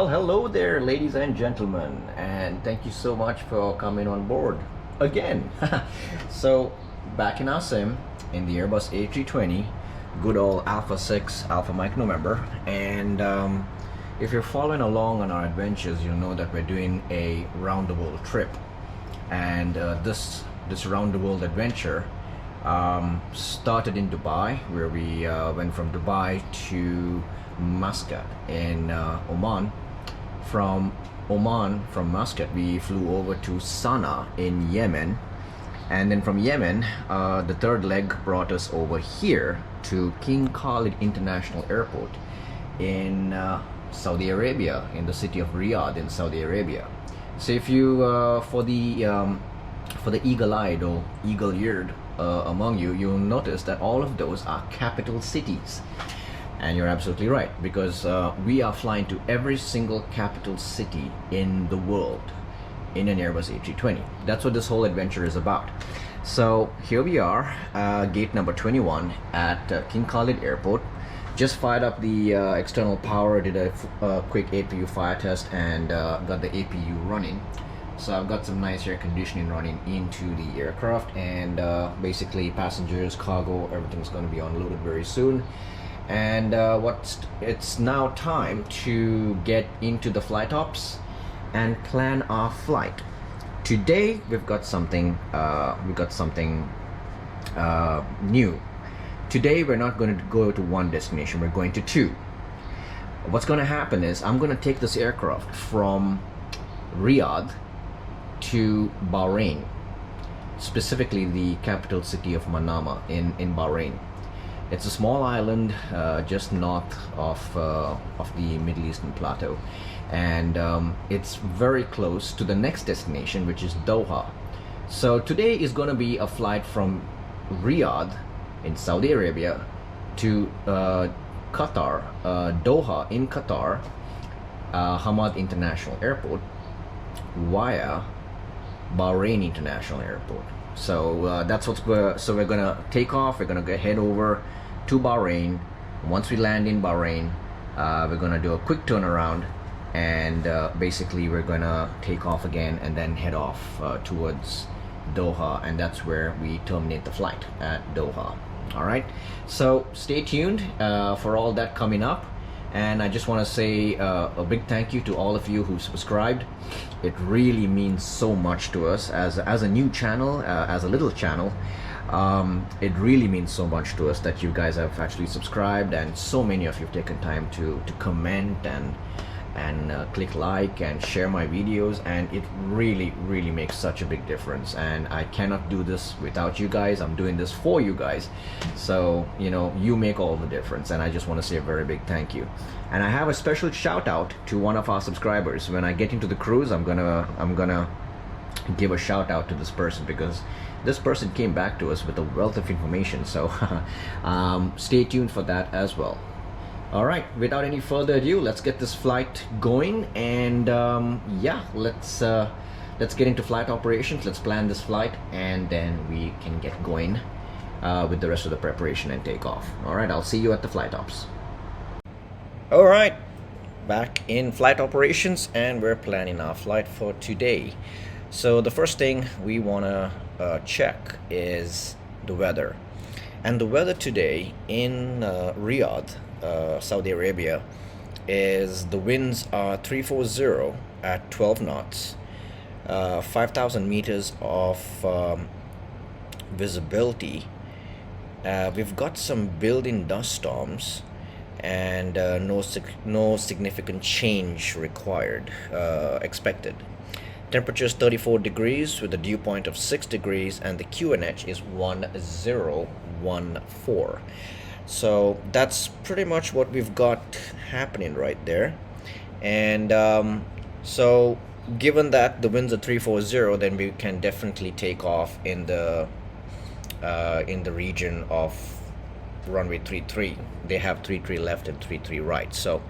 Well, hello there, ladies and gentlemen, and thank you so much for coming on board again. So, back in our sim in the Airbus A320, good old Alpha 6, Alpha Mike November, and if you're following along on our adventures, you'll know that we're doing a round the world trip, and this round the world adventure started in Dubai, where we went from Dubai to Muscat in Oman. From Muscat, we flew over to Sana'a in Yemen, and then from Yemen, the third leg brought us over here to King Khalid International Airport in Saudi Arabia, in the city of Riyadh in Saudi Arabia. So if you for the eagle-eyed or eagle-eared among you, you'll notice that all of those are capital cities. And you're absolutely right, because we are flying to every single capital city in the world in an Airbus A320. That's what this whole adventure is about. So here we are, gate number 21 at King Khalid Airport. Just fired up the external power, did a quick APU fire test, and got the APU running. So I've got some nice air conditioning running into the aircraft, and basically passengers, cargo, everything's going to be unloaded very soon. And it's now time to get into the flight ops and plan our flight. Today we've got something new. Today we're not going to go to one destination, we're going to two. What's going to happen is I'm going to take this aircraft from Riyadh to Bahrain, specifically the capital city of Manama in Bahrain. It's a small island just north of the Middle Eastern plateau, and it's very close to the next destination, which is Doha. So today is going to be a flight from Riyadh in Saudi Arabia to Qatar, Doha in Qatar, Hamad International Airport via Bahrain International Airport. So that's so we're gonna take off. We're gonna head over to Bahrain. Once we land in Bahrain, we're gonna do a quick turnaround, and basically we're gonna take off again and then head off towards Doha, and that's where we terminate the flight at Doha. All right, so stay tuned for all that coming up. And I just want to say a big thank you to all of you who subscribed. It really means so much to us as a new channel, as a little channel. It really means so much to us that you guys have actually subscribed, and so many of you have taken time to comment and click like and share my videos, and it really makes such a big difference. And I cannot do this without you guys. I'm doing this for you guys, so you make all the difference, and I just want to say a very big thank you. And I have a special shout out to one of our subscribers. When I get into the cruise, I'm gonna give a shout out to this person, because this person came back to us with a wealth of information. So stay tuned for that as well. All right, without any further ado, let's get this flight going, and yeah, let's get into flight operations. Let's plan this flight, and then we can get going with the rest of the preparation and takeoff. All right, I'll see you at the flight ops. All right, back in flight operations, and we're planning our flight for today. So the first thing we want to check is the weather, and the weather today in Riyadh, Saudi Arabia, is the winds are 340 at 12 knots, 5,000 meters of visibility. We've got some built-in dust storms, and no significant change required expected. Temperature is 34 degrees with a dew point of 6 degrees, and the QNH is 1014. So that's pretty much what we've got happening right there. And so given that the winds are 340, then we can definitely take off in the region of runway 33. They have 33 left and 33 right. So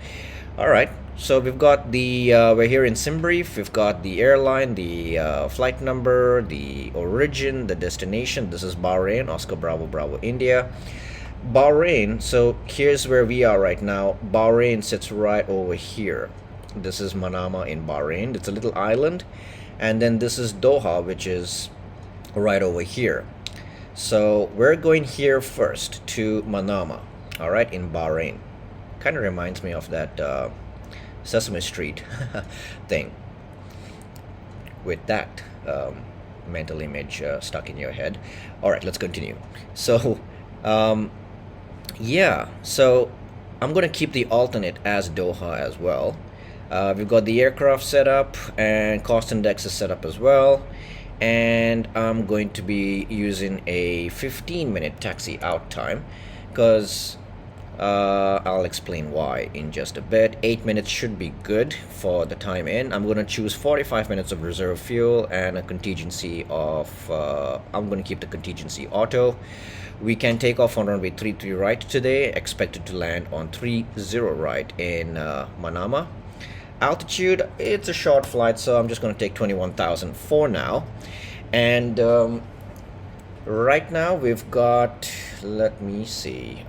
all right, so we've got the we're here in SimBrief. We've got the airline, the flight number, the origin, the destination. This is Bahrain, Oscar Bravo Bravo India. Bahrain, so here's where we are right now. Bahrain sits right over here. This is Manama in Bahrain. It's a little island. And then this is Doha, which is right over here. So we're going here first to Manama, all right, in Bahrain. Kind of reminds me of that Sesame Street thing, with that mental image stuck in your head. All right, let's continue. So yeah, so I'm gonna keep the alternate as Doha as well. We've got the aircraft set up and cost index is set up as well, and I'm going to be using a 15-minute taxi out time, because I'll explain why in just a bit. 8 minutes should be good for the time in. I'm going to choose 45 minutes of reserve fuel and a contingency of I'm going to keep the contingency auto. We can take off on runway 33 right today, expected to land on 30 right in Manama. Altitude, it's a short flight, so I'm just going to take 21,000 for now. And right now we've got, let me see,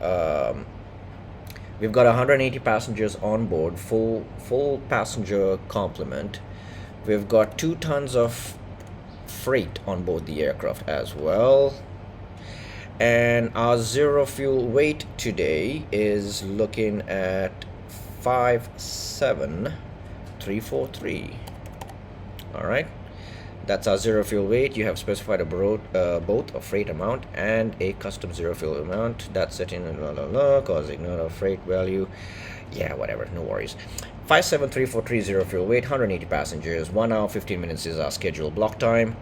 we've got 180 passengers on board, full passenger complement. We've got 2 tons of freight on board the aircraft as well. And our zero fuel weight today is looking at 57343. All right, that's our zero fuel weight. You have specified both a freight amount and a custom zero fuel amount. That's set in causing not a freight value. Yeah, whatever, no worries. 57343 zero fuel weight, 180 passengers, 1 hour 15 minutes is our scheduled block time.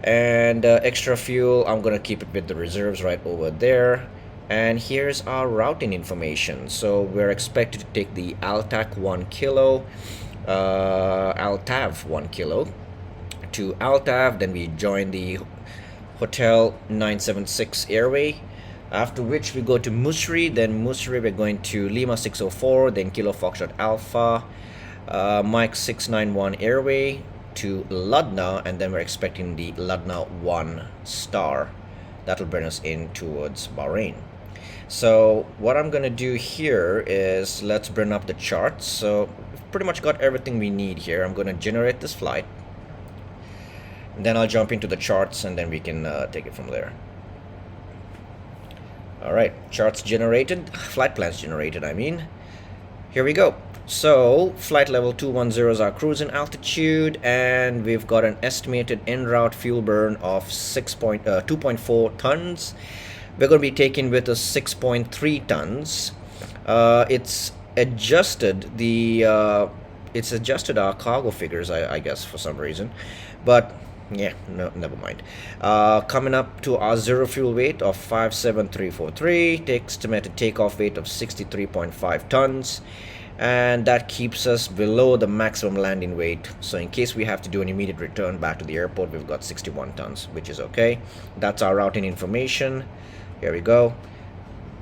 And extra fuel, I'm gonna keep it with the reserves right over there. And here's our routing information. So we're expected to take the ALTAC 1 kilo, ALTAV 1 kilo to ALTAV. Then we join the Hotel 976 airway, after which we go to Musri. Then Musri we're going to Lima 604, then Kilo Foxtrot Alpha, Mike 691 airway to Ludna, and then we're expecting the Ludna 1 star. That'll bring us in towards Bahrain. So what I'm gonna do here is, let's bring up the charts. So we've pretty much got everything we need here. I'm gonna generate this flight, and then I'll jump into the charts, and then we can take it from there. All right, charts generated, flight plans generated, I mean. Here we go. So flight level 210 is our cruising altitude, and we've got an estimated en route fuel burn of 2.4 tons. We're going to be taking with us 6.3 tons. It's adjusted our cargo figures, I guess, for some reason, but yeah, no, never mind. Coming up to our zero fuel weight of 57343, estimated takeoff weight of 63.5 tons. And that keeps us below the maximum landing weight. So in case we have to do an immediate return back to the airport, we've got 61 tons, which is okay. That's our routing information. Here we go,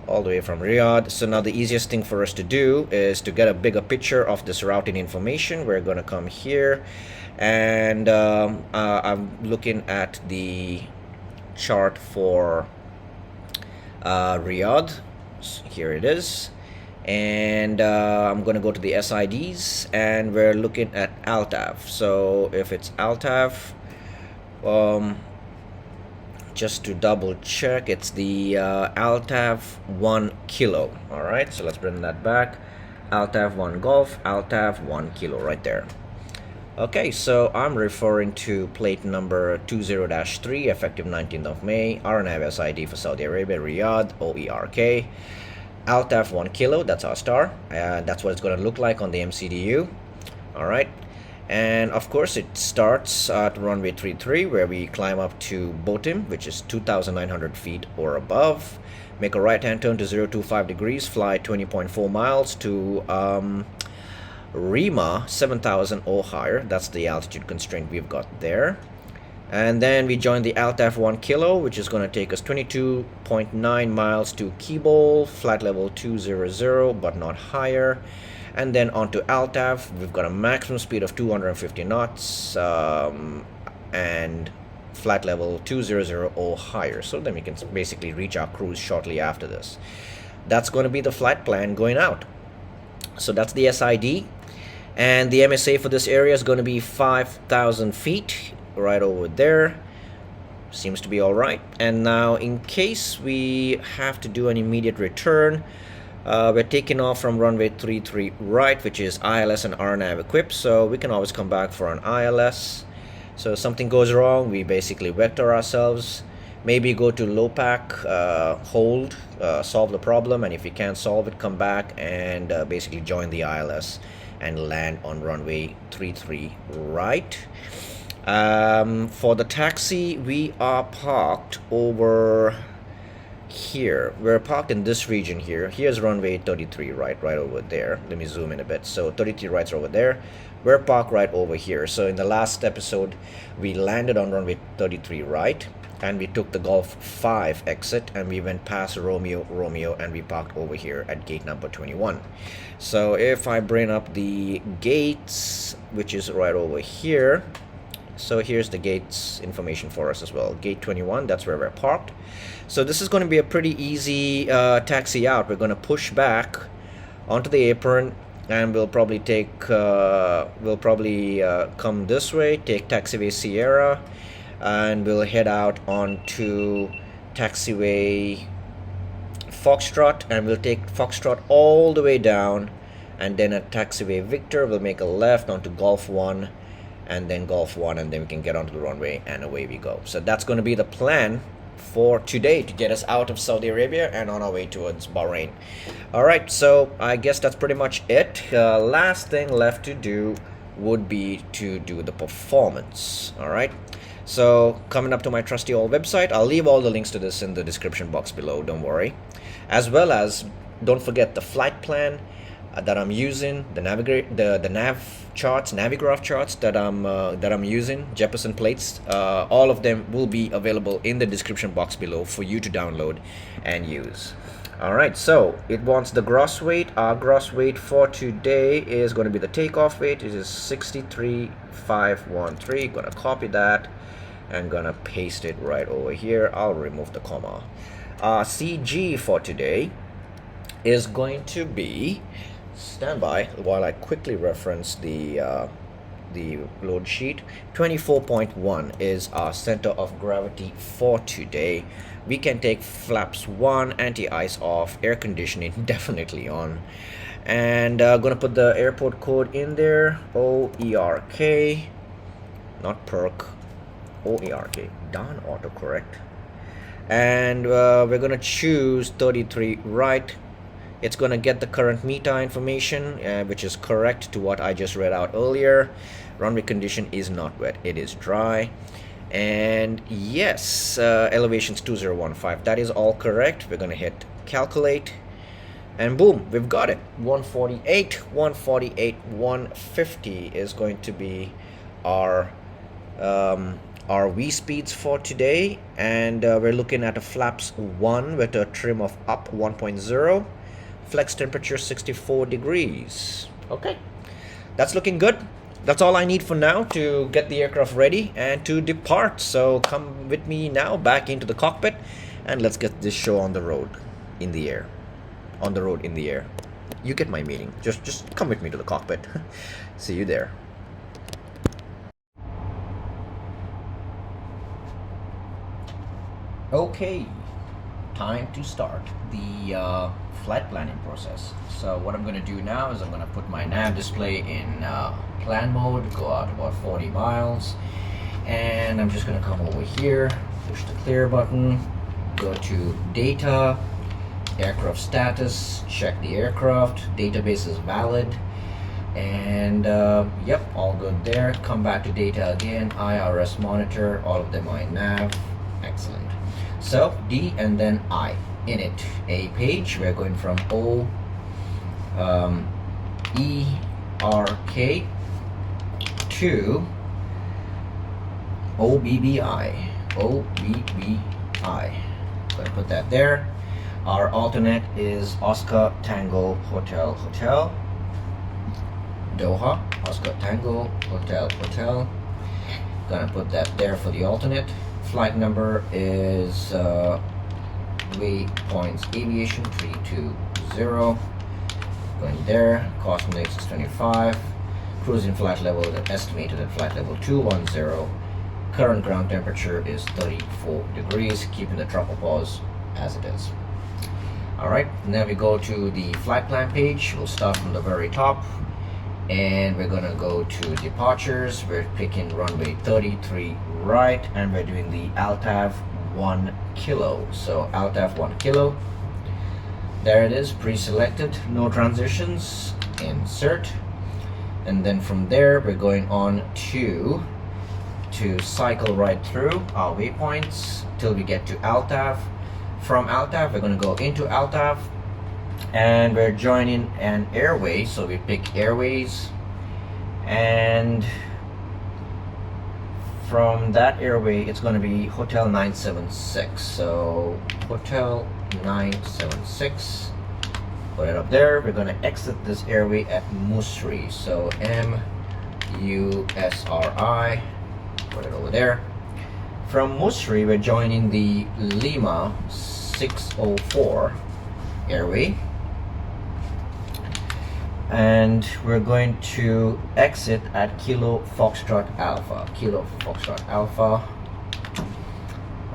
all the way from Riyadh. So now the easiest thing for us to do is to get a bigger picture of this routing information. We're going to come here, and I'm looking at the chart for Riyadh. So here it is. And I'm going to go to the SIDs, and we're looking at ALTAV. So if it's ALTAV, just to double check, it's the ALTAV 1 kilo. All right, so let's bring that back. ALTAV 1 Golf, ALTAV 1 kilo right there. Okay, so I'm referring to plate number 20-3, effective 19th of May, RNAV SID for Saudi Arabia, Riyadh, OERK. ALTAV 1 kilo, that's our star. That's what it's going to look like on the MCDU. All right, and of course it starts at runway 33, where we climb up to Botim, which is 2,900 feet or above. Make a right hand turn to 025 degrees, fly 20.4 miles to Rima 7,000 or higher. That's the altitude constraint we've got there. And then we join the ALTAV 1 kilo, which is going to take us 22.9 miles to Kibol, flight level 200, but not higher. And then onto ALTAV, we've got a maximum speed of 250 knots and flight level 200 or higher. So then we can basically reach our cruise shortly after this. That's going to be the flight plan going out. So that's the SID. And the MSA for this area is going to be 5,000 feet right over there. Seems to be all right. And now in case we have to do an immediate return, we're taking off from runway 33 right, which is ILS and RNAV equipped, so we can always come back for an ILS. So if something goes wrong, we basically vector ourselves, maybe go to low pack, hold, solve the problem, and if you can't solve it, come back and basically join the ILS and land on runway 33 right. For the taxi, we are parked over here. We're parked in this region here. Here's runway 33 right over there. Let me zoom in a bit. So 33 right's over there. We're parked right over here. So in the last episode, we landed on runway 33 right, and we took the Golf 5 exit, and we went past Romeo, and we parked over here at gate number 21. So if I bring up the gates, which is right over here, so here's the gates information for us as well. Gate 21, that's where we're parked. So this is going to be a pretty easy taxi out. We're going to push back onto the apron, and we'll probably take come this way, take taxiway Sierra, and we'll head out onto taxiway Foxtrot, and we'll take Foxtrot all the way down, and then at taxiway Victor we'll make a left onto Golf 1, and then Golf 1, and then we can get onto the runway, and away we go. So that's going to be the plan for today to get us out of Saudi Arabia and on our way towards Bahrain. Alright, so I guess that's pretty much it. Last thing left to do would be to do the performance. Alright, so coming up to my trusty old website, I'll leave all the links to this in the description box below, don't worry. As well as, don't forget the flight plan that I'm using, the nav charts, Navigraph charts that I'm using, Jefferson plates, all of them will be available in the description box below for you to download and use. Alright, so it wants the gross weight. Our gross weight for today is going to be the takeoff weight. It is 63,513. Gonna copy that and gonna paste it right over here. I'll remove the comma. CG for today is going to be, stand by while I quickly reference the load sheet. 24.1 is our center of gravity for today. We can take flaps 1, anti-ice off, air conditioning definitely on, and gonna put the airport code in there, OERK, not perk, OERK, darn autocorrect. And we're gonna choose 33 right. It's going to get the current META information, which is correct to what I just read out earlier. Runway condition is not wet, it is dry. And yes, elevations 2015, that is all correct. We're going to hit calculate, and boom, we've got it. 148, 150 is going to be our V speeds for today. And we're looking at a flaps 1 with a trim of up 1.0. Flex temperature 64 degrees. Okay, that's looking good. That's all I need for now to get the aircraft ready and to depart. So come with me now back into the cockpit, and let's get this show on the road in the air. On the road in the air. You get my meaning. Just come with me to the cockpit. See you there. Okay, time to start the flight planning process. So what I'm going to do now is I'm going to put my nav display in plan mode, go out about 40 miles, and I'm just going to come over here, push the clear button, go to data, aircraft status, check the aircraft, database is valid, and yep, all good there. Come back to data again, IRS monitor, all of them are in nav, excellent. So D and then I. Init a page, we're going from OERK to OBBI. Gonna put that there. Our alternate is Oscar Tango Hotel Hotel Doha. Oscar Tango Hotel Hotel. Gonna put that there for the alternate. Flight number is waypoints Aviation 320. Going there. Cost index is 25. cruising flight level estimated at flight level 210. Current ground temperature is 34 degrees, keeping the tropopause as it is. Alright, now we go to the flight plan page. We'll start from the very top, and we're gonna go to departures. We're picking runway 33 right, and we're doing the ALTAV 1 kilo. So ALTAV 1 kilo, there it is, pre-selected, no transitions, insert. And then from there we're going on to cycle right through our waypoints till we get to ALTAV. From ALTAV we're going to go into ALTAV, and we're joining an airway, so we pick airways, and from that airway it's going to be Hotel 976. So Hotel 976, put it up there. We're going to exit this airway at Musri, so M-U-S-R-I, put it over there. From Musri we're joining the Lima 604 airway, and we're going to exit at Kilo Foxtrot Alpha.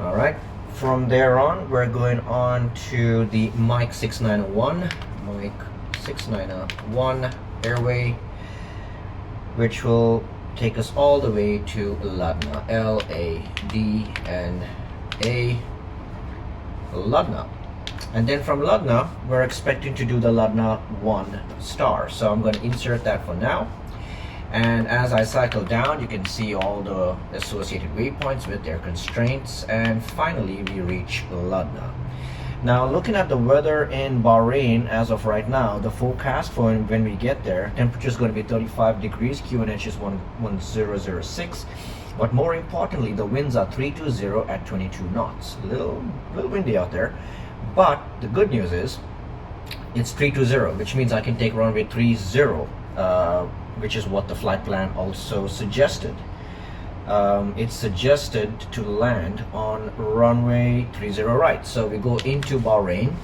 All right, from there on we're going on to the Mike 691 airway, which will take us all the way to Ladna, L-A-D-N-A, Ladna. And then from Ladna we're expecting to do the Ladna 1 star, so I'm going to insert that for now. And as I cycle down, you can see all the associated waypoints with their constraints, and finally we reach Ladna. Now, looking at the weather in Bahrain as of right now, the forecast for when we get there, temperature is going to be 35 degrees, QNH is 1006, but more importantly, the winds are 320 at 22 knots. A little windy out there, but the good news is it's 320, which means I can take runway 30, which is what the flight plan also suggested. It's suggested to land on runway 30 right. So we go into Bahrain,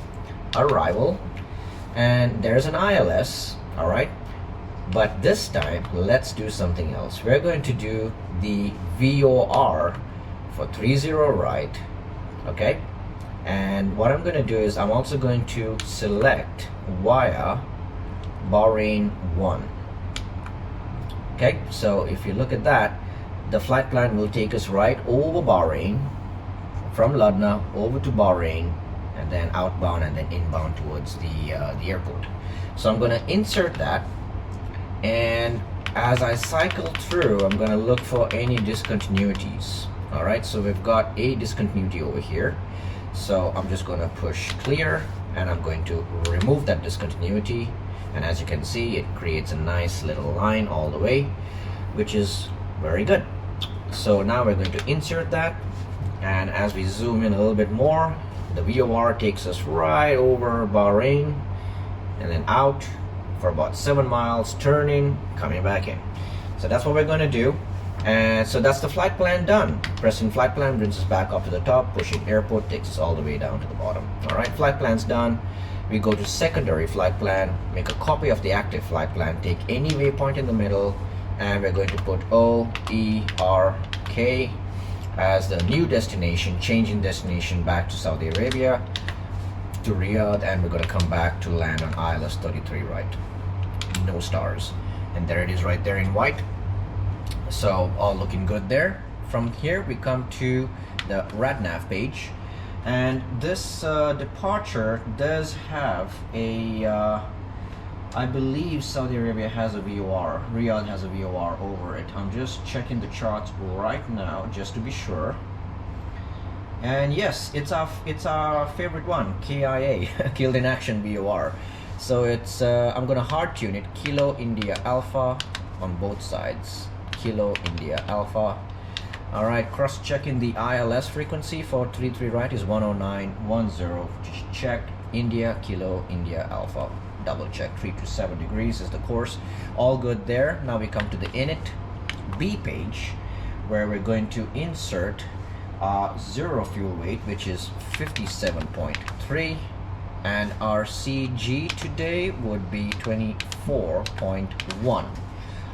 arrival, and there's an ILS. All right, but this time let's do something else. We're going to do the VOR for 30 right. Okay, and what I'm going to do is I'm also going to select via Bahrain 1. Okay, so if you look at that, the flight plan will take us right over Bahrain, from Ladna over to Bahrain, and then outbound and then inbound towards the airport. So I'm going to insert that, and as I cycle through, I'm going to look for any discontinuities. All right, so we've got a discontinuity over here, so I'm just going to push clear, and I'm going to remove that discontinuity. And as you can see, it creates a nice little line all the way, which is very good. So now we're going to insert that, and as we zoom in a little bit more, the VOR takes us right over Bahrain and then out for about 7 miles, turning, coming back in. So that's what we're going to do. And so that's the flight plan done. Pressing flight plan brings us back up to the top, pushing airport takes us all the way down to the bottom. All right, flight plan's done. We go to secondary flight plan, make a copy of the active flight plan, take any waypoint in the middle, and we're going to put OERK as the new destination, changing destination back to Saudi Arabia, to Riyadh, and we're going to come back to land on ILS 33 right. No stars. And there it is right there in white. So all looking good there. From here we come to the RadNav page, and this departure does have a I believe Saudi Arabia has a VOR, Riyadh has a VOR over it. I'm just checking the charts right now just to be sure. And yes, it's our favorite one, KIA, Killed in Action VOR. So it's I'm gonna hard tune it, Kilo India Alpha on both sides, Kilo India Alpha. All right, cross checking the ILS frequency for 33 right is 10910. Just checked. India Kilo India Alpha, double check. 327 degrees is the course, all good there. Now we come to the init B page, where we're going to insert zero fuel weight, which is 57.3, and our CG today would be 24.1.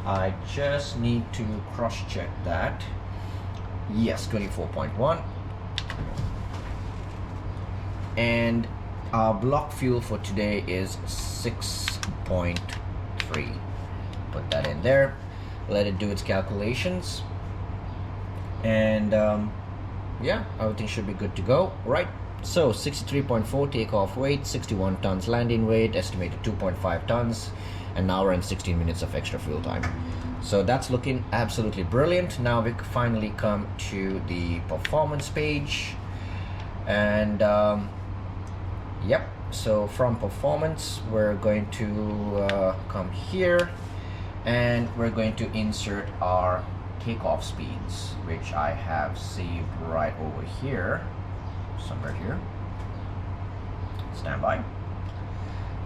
I just need to cross-check that. Yes, 24.1. And our block fuel for today is 6.3. Put that in there, let it do its calculations, and yeah, everything should be good to go. Right, so 63.4 takeoff weight, 61 tons landing weight, estimated 2.5 tons, and now we're in 16 minutes of extra fuel time. So that's looking absolutely brilliant. Now we finally come to the performance page, and yep, so from performance we're going to come here, and we're going to insert our takeoff speeds, which I have saved right over here, somewhere here. Stand by.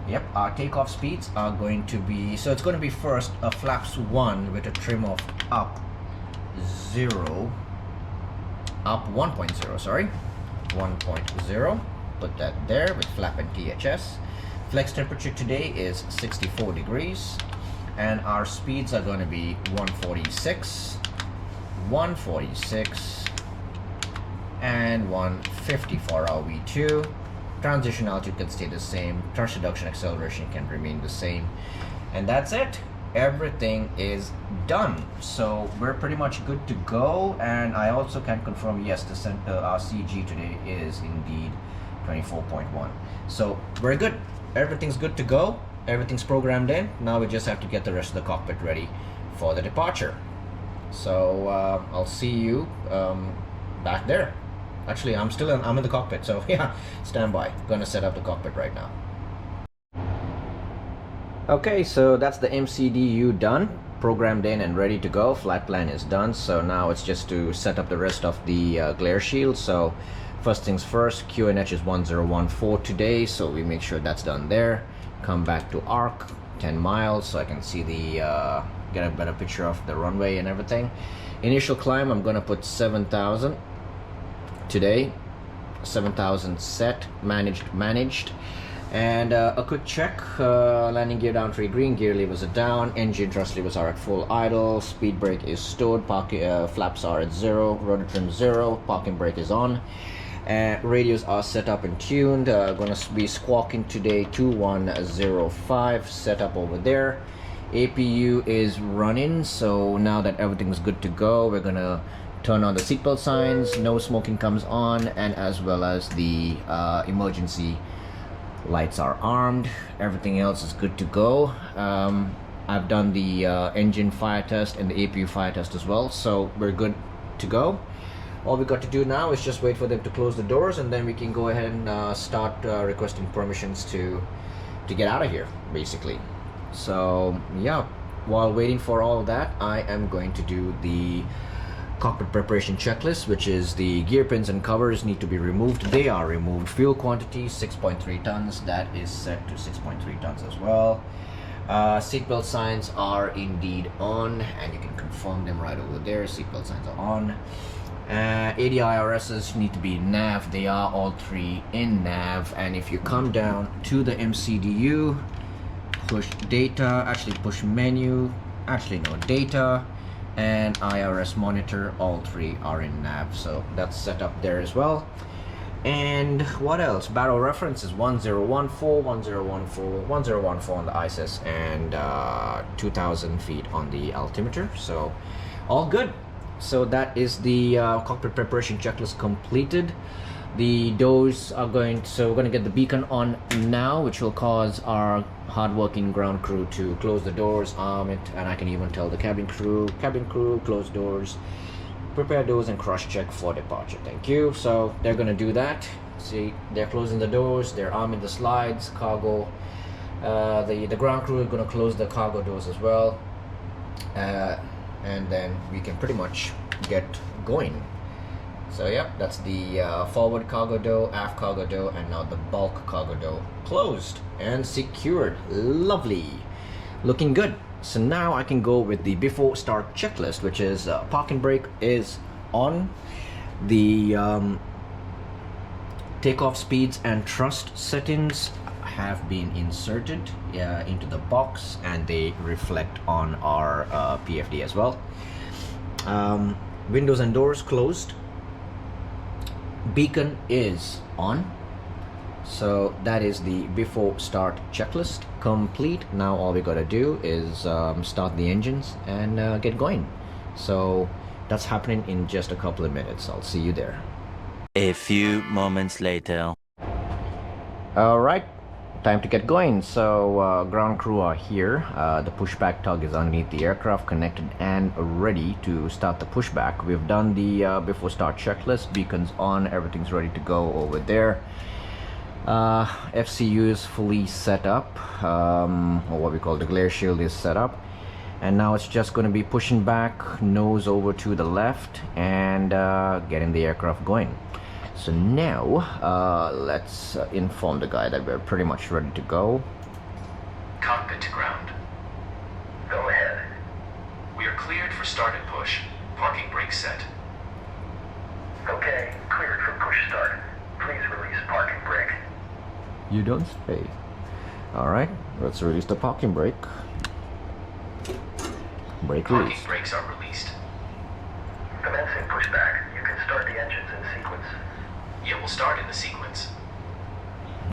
Yep, our takeoff speeds are going to be, so it's going to be first a flaps 1 with a trim of up 1.0, sorry, 1.0. Put that there with flap and THS. Flex temperature today is 64 degrees, and our speeds are going to be 146, 146, and 150 for our V2. Transition altitude can stay the same, thrust reduction acceleration can remain the same, and that's it. Everything is done, so we're pretty much good to go. And I also can confirm, yes, our CG today is indeed 24.1. So we're good, everything's good to go, everything's programmed in. Now we just have to get the rest of the cockpit ready for the departure. So I'll see you back there. Actually, I'm in the cockpit, so yeah, stand by. Gonna set up the cockpit right now. Okay, so that's the MCDU done, programmed in and ready to go. Flight plan is done, so now it's just to set up the rest of the glare shield. So first things first, QNH is 1014 today, so we make sure that's done there. Come back to ARC, 10 miles, so I can see the get a better picture of the runway and everything. Initial climb, I'm gonna put 7,000 today, 7,000 set, managed. And a quick check, landing gear down 3 green, gear levers are down, engine thrust levers are at full idle, speed brake is stored, flaps are at 0, rotor trim 0, parking brake is on, radios are set up and tuned. Gonna be squawking today 2105, set up over there. APU is running, so now that everything's good to go, we're gonna turn on the seatbelt signs, no smoking comes on, and as well as the emergency lights are armed. Everything else is good to go. I've done the engine fire test and the APU fire test as well, so we're good to go. All we got to do now is just wait for them to close the doors, and then we can go ahead and start requesting permissions to get out of here, basically. So yeah, while waiting for all of that, I am going to do the cockpit preparation checklist, which is the gear pins and covers need to be removed. They are removed. Fuel quantity 6.3 tons, that is set to 6.3 tons as well. Seatbelt signs are indeed on, and you can confirm them right over there. Seatbelt signs are on. ADIRSs need to be nav. They are all 3 in nav. And if you come down to the MCDU, push data, push menu, data and IRS monitor, all 3 are in nav, so that's set up there as well. And what else? Barrel reference is 1014, 1014, 1014 on the ISIS, and 2000 feet on the altimeter, so all good. So that is the cockpit preparation checklist completed. The doors are we're going to get the beacon on now, which will cause our hard-working ground crew to close the doors, arm it, and I can even tell the cabin crew, close doors, prepare doors, and cross-check for departure. Thank you. So they're going to do that. See, they're closing the doors, they're arming the slides, cargo. The ground crew is going to close the cargo doors as well, and then we can pretty much get going. So yep, that's the forward cargo door, aft cargo door, and now the bulk cargo door closed and secured. Lovely, looking good. So now I can go with the before start checklist, which is parking brake is on, the takeoff speeds and thrust settings have been inserted into the box, and they reflect on our PFD as well. Windows and doors closed. Beacon is on. So that is the before start checklist complete. Now all we gotta do is start the engines and get going. So that's happening in just a couple of minutes. I'll see you there. A few moments later. All right, time to get going. So ground crew are here. The pushback tug is underneath the aircraft, connected and ready to start the pushback. We've done the before start checklist. Beacons on, everything's ready to go over there. FCU is fully set up, or what we call the glare shield is set up, and now it's just going to be pushing back, nose over to the left, and getting the aircraft going. So now let's inform the guy that we're pretty much ready to go. Cockpit to ground. Go ahead. We are cleared for start and push. Parking brake set. Okay, cleared for push start. Please release parking brake. You don't say. Alright, let's release the parking brake. Brake Parking release. brakes are released. Commencing pushback. You can start the engines in sequence. Yeah, we'll start in the sequence.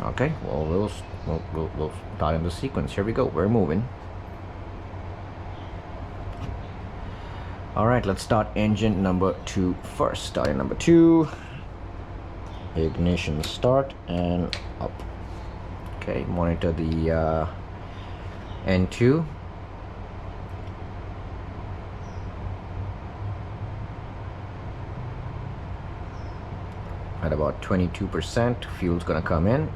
Okay, well we'll start in the sequence. Here we go. We're moving. Alright, let's start engine number 2 first. Starting number 2. Ignition start and up. Okay, monitor the N2. At about 22%, fuel's gonna come in.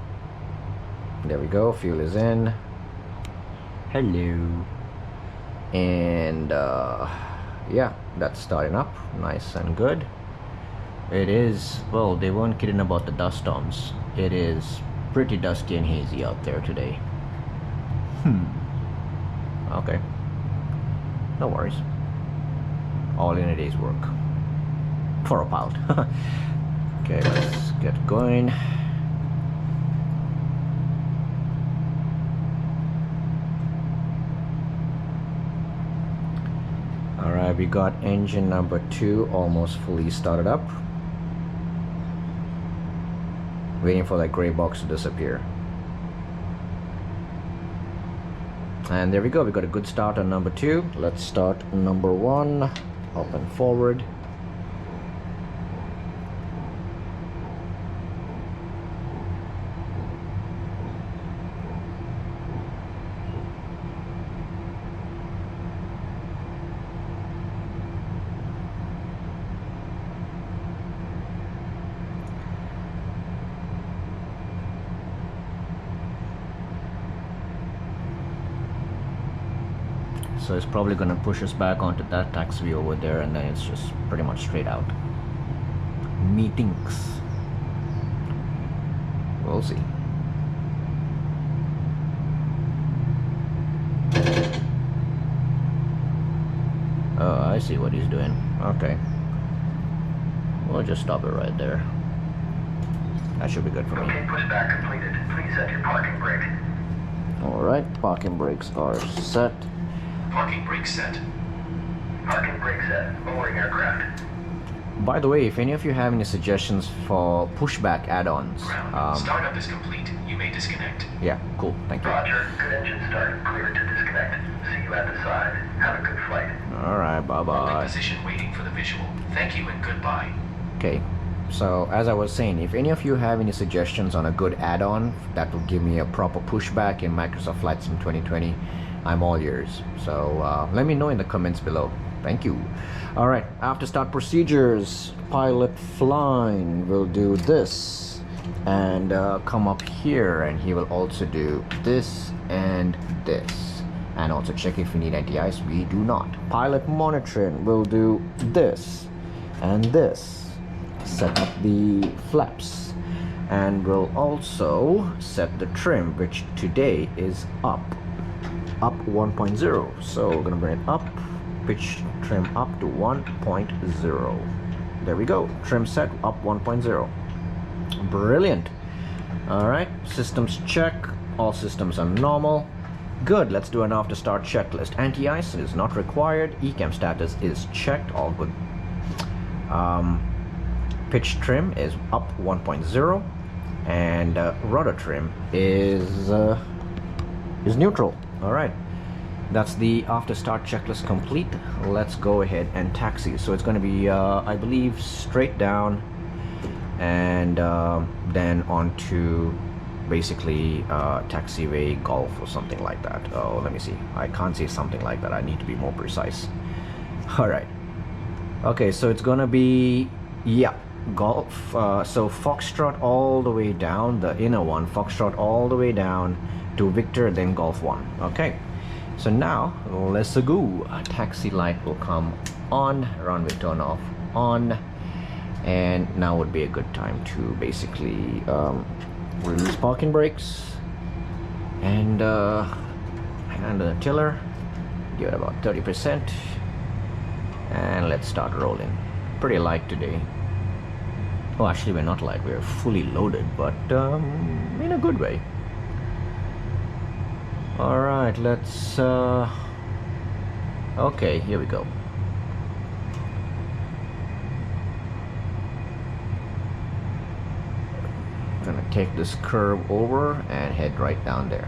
There we go, fuel is in. Hello. And yeah, that's starting up, nice and good. It is, well, they weren't kidding about the dust storms. It is pretty dusty and hazy out there today. Okay, no worries. All in a day's work for a pilot. Okay, let's get going. Alright, we got engine number 2 almost fully started up. Waiting for that gray box to disappear. And there we go, we got a good start on number 2. Let's start number 1, up and forward. So it's probably gonna push us back onto that taxiway over there, and then it's just pretty much straight out. Meetings. We'll see. Oh, I see what he's doing. Okay. We'll just stop it right there. That should be good for me. Okay, pushback completed. Please set your parking brake. Alright, parking brakes are set. Parking brake set. Parking brake set. Lowering aircraft. By the way, if any of you have any suggestions for pushback add-ons, Ground. Startup is complete. You may disconnect. yeah, cool, thank you. Roger. Good engine start. Cleared to disconnect. See you at the side. Have a good flight. Alright, bye-bye. Holding position waiting for the visual. Thank you and goodbye. Okay, so as I was saying, if any of you have any suggestions on a good add-on that will give me a proper pushback in Microsoft Flight Sim 2020, I'm all yours. So let me know in the comments below. Thank you. Alright, after start procedures, pilot flying will do this and come up here, and he will also do this and this, and also check if we need anti-ice. We do not. Pilot monitoring will do this and this, set up the flaps, and will also set the trim, which today is up 1.0. So we're gonna bring it up, pitch trim up to 1.0. There we go, trim set up 1.0. Brilliant. All right, systems check, All systems are normal. Good, let's do an after start checklist. Anti-ice is not required. ECAM status is checked, all good. Pitch trim is up 1.0, and rudder trim is neutral. All right, that's the after start checklist complete. Let's go ahead and taxi. So it's going to be I believe straight down, and then on to basically taxiway Golf or something like that. Oh, let me see, I can't say something like that, I need to be more precise. All right, okay, so it's gonna be, yeah, Golf. So Foxtrot all the way down, the inner one, Foxtrot all the way down to Victor, then Golf 1. Okay, so now let's go. Taxi light will come on, runway turn off on, and now would be a good time to basically release parking brakes and handle the tiller, give it about 30%, and let's start rolling. Pretty light today. Oh, actually we're not light, we're fully loaded, but in a good way. All right, let's okay, here we go. Gonna take this curve over and head right down there.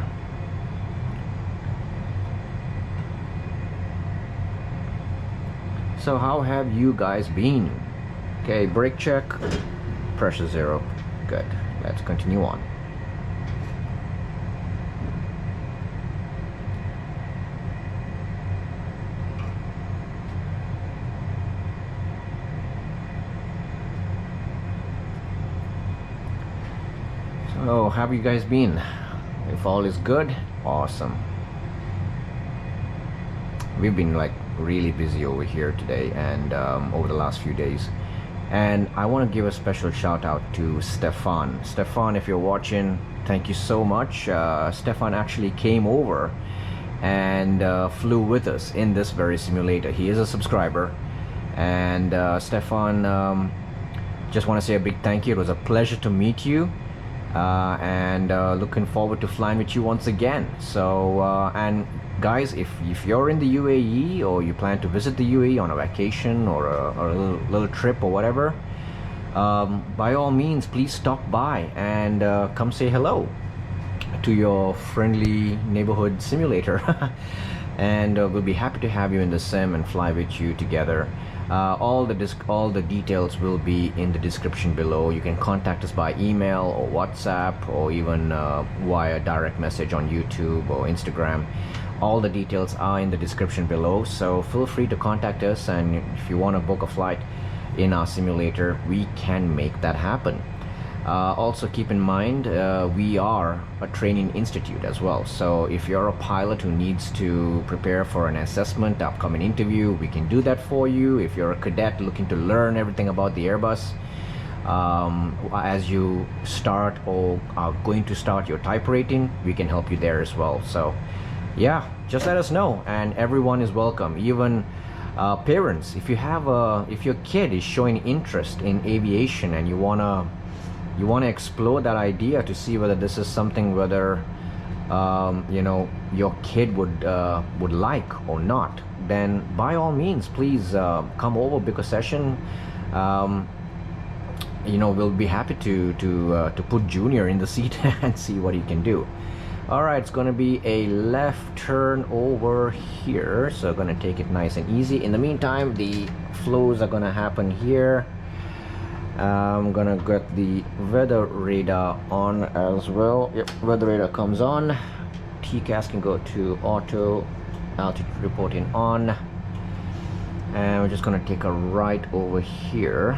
So how have you guys been? Okay, brake check, pressure 0. Good, let's continue on. So, how have you guys been? If all is good, awesome. We've been like really busy over here today and over the last few days. And I want to give a special shout out to Stefan. Stefan, if you're watching, thank you so much. Stefan actually came over and flew with us in this very simulator. He is a subscriber. And Stefan, just want to say a big thank you. It was a pleasure to meet you. And looking forward to flying with you once again. So and guys, if you're in the UAE or you plan to visit the UAE on a vacation or a little trip or whatever, by all means please stop by and come say hello to your friendly neighborhood simulator. And we'll be happy to have you in the sim and fly with you together. All the details will be in the description below. You can contact us by email or WhatsApp or even via direct message on YouTube or Instagram. All the details are in the description below, so feel free to contact us, and if you want to book a flight in our simulator, we can make that happen. Also keep in mind, we are a training institute as well, so if you're a pilot who needs to prepare for an assessment, upcoming interview, we can do that for you. If you're a cadet looking to learn everything about the Airbus as you start or are going to start your type rating, we can help you there as well. So yeah, just let us know, and everyone is welcome. Even parents, if your kid is showing interest in aviation and you wanna explore that idea to see whether this is something whether your kid would like or not, then by all means please come over, book a session. We'll be happy to put Junior in the seat and see what he can do. All right, it's gonna be a left turn over here, so gonna take it nice and easy. In the meantime, the flows are gonna happen here. I'm gonna get the weather radar on as well. Yep, weather radar comes on. TCAS can go to auto, altitude reporting on, and we're just gonna take a right over here.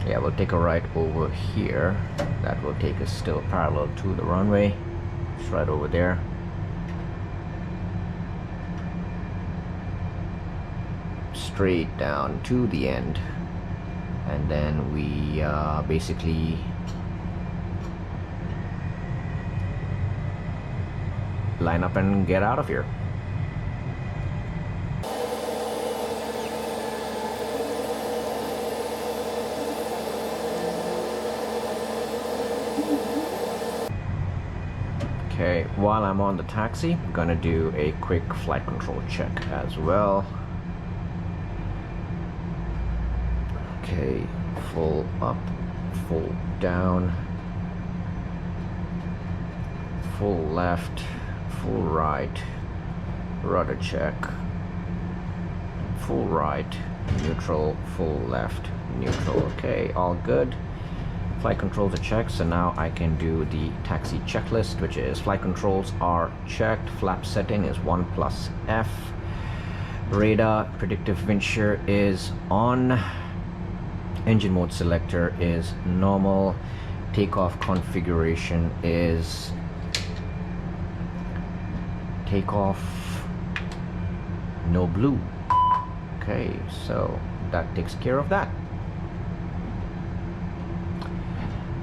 Yeah, we'll take a right over here. That will take us still parallel to the runway. It's right over there. Straight down to the end. And then we basically line up and get out of here. Okay, while I'm on the taxi, I'm gonna do a quick flight control check as well. Okay, full up, full down, full left, full right, rudder check, full right, neutral, full left, neutral. Okay, all good. Flight controls are checked, so now I can do the taxi checklist, which is flight controls are checked, flap setting is 1+F, radar predictive wind shear is on, engine mode selector is normal, takeoff configuration is takeoff no blue. Okay, so that takes care of that.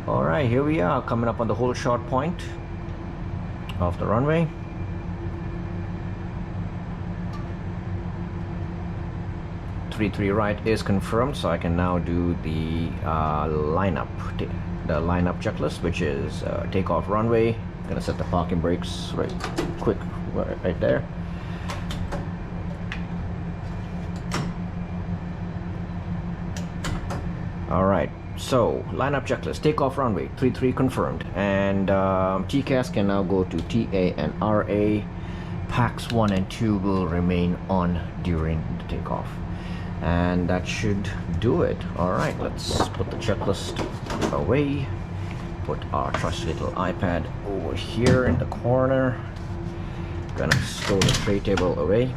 Alright, here we are coming up on the whole short point of the runway. Three right is confirmed, so I can now do the lineup checklist, which is takeoff runway. Gonna set the parking brakes right there. Alright, so lineup checklist, takeoff runway 33 confirmed, and TCAS can now go to TA and RA. Packs 1 and 2 will remain on during the takeoff, and that should do it. Alright, let's put the checklist away, put our trusty little iPad over here in the corner, gonna stow the tray table away,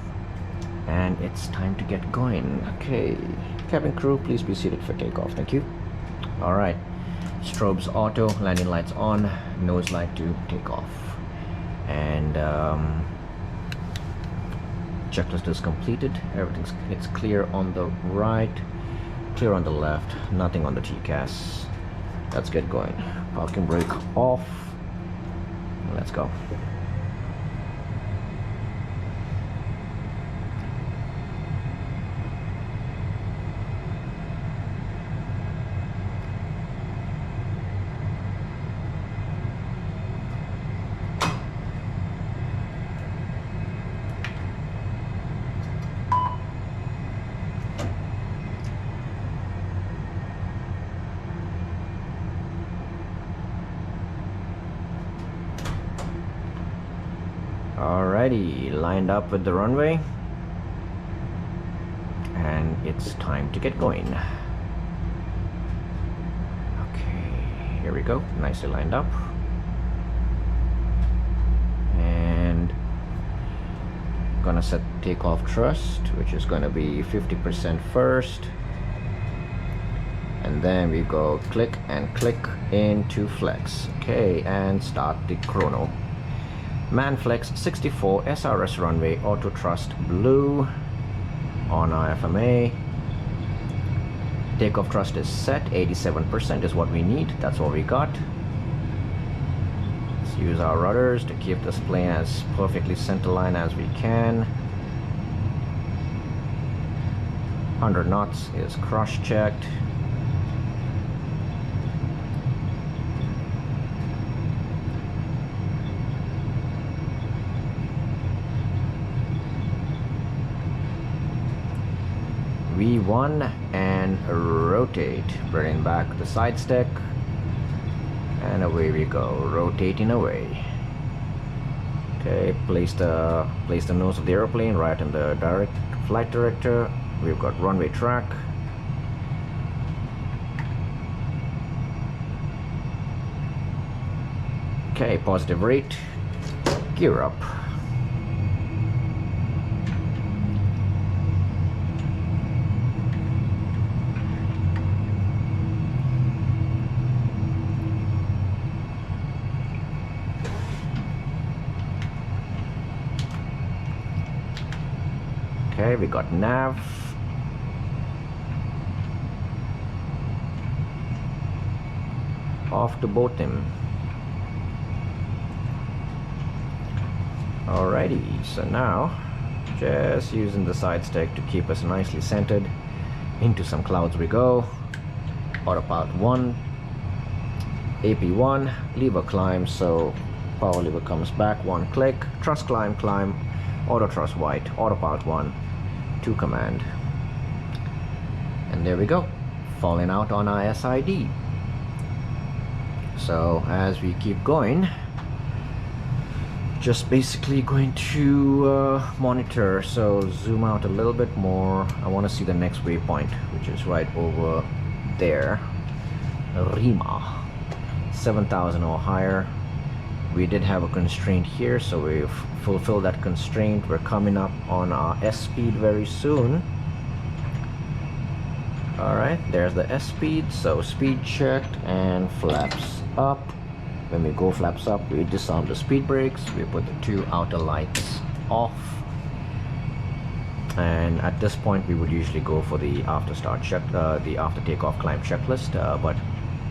and it's time to get going. Okay, cabin crew, please be seated for takeoff. Thank you. Alright, strobes auto, landing lights on, nose light to take off, and checklist is completed. It's clear on the right, clear on the left, nothing on the TCAS. Let's get going. Parking brake off. Let's go. Alrighty, lined up with the runway, and it's time to get going. Okay, here we go, nicely lined up, and gonna set takeoff thrust, which is gonna be 50% first, and then we go click and click into flex. Okay, and start the chrono. Manflex 64 SRS runway auto thrust blue on IFMA. Takeoff thrust is set, 87% is what we need. That's what we got. Let's use our rudders to keep this plane as perfectly centerline as we can. 100 knots is cross checked. V1 and rotate, bring back the side stick, and away we go, rotating away. Okay, place the nose of the airplane right in the direct flight director. We've got runway track. Okay, positive rate, gear up. Okay, we got nav. Off to bottom. Alrighty, so now just using the side stick to keep us nicely centered. Into some clouds we go. Autopilot 1, AP1, lever climb, so power lever comes back, 1 click, thrust climb, auto thrust white, autopilot 1, 2 command. And there we go, falling out on our SID. So as we keep going, just basically going to monitor. So zoom out a little bit more. I want to see the next waypoint, which is right over there. Rima, 7,000 or higher. We did have a constraint here, so we've fulfilled that constraint. We're coming up on our S speed very soon. Alright, there's the S speed, so speed checked and flaps up. When we go flaps up, we disarm the speed brakes, we put the 2 outer lights off, and at this point we would usually go for the after start check, the after takeoff climb checklist, but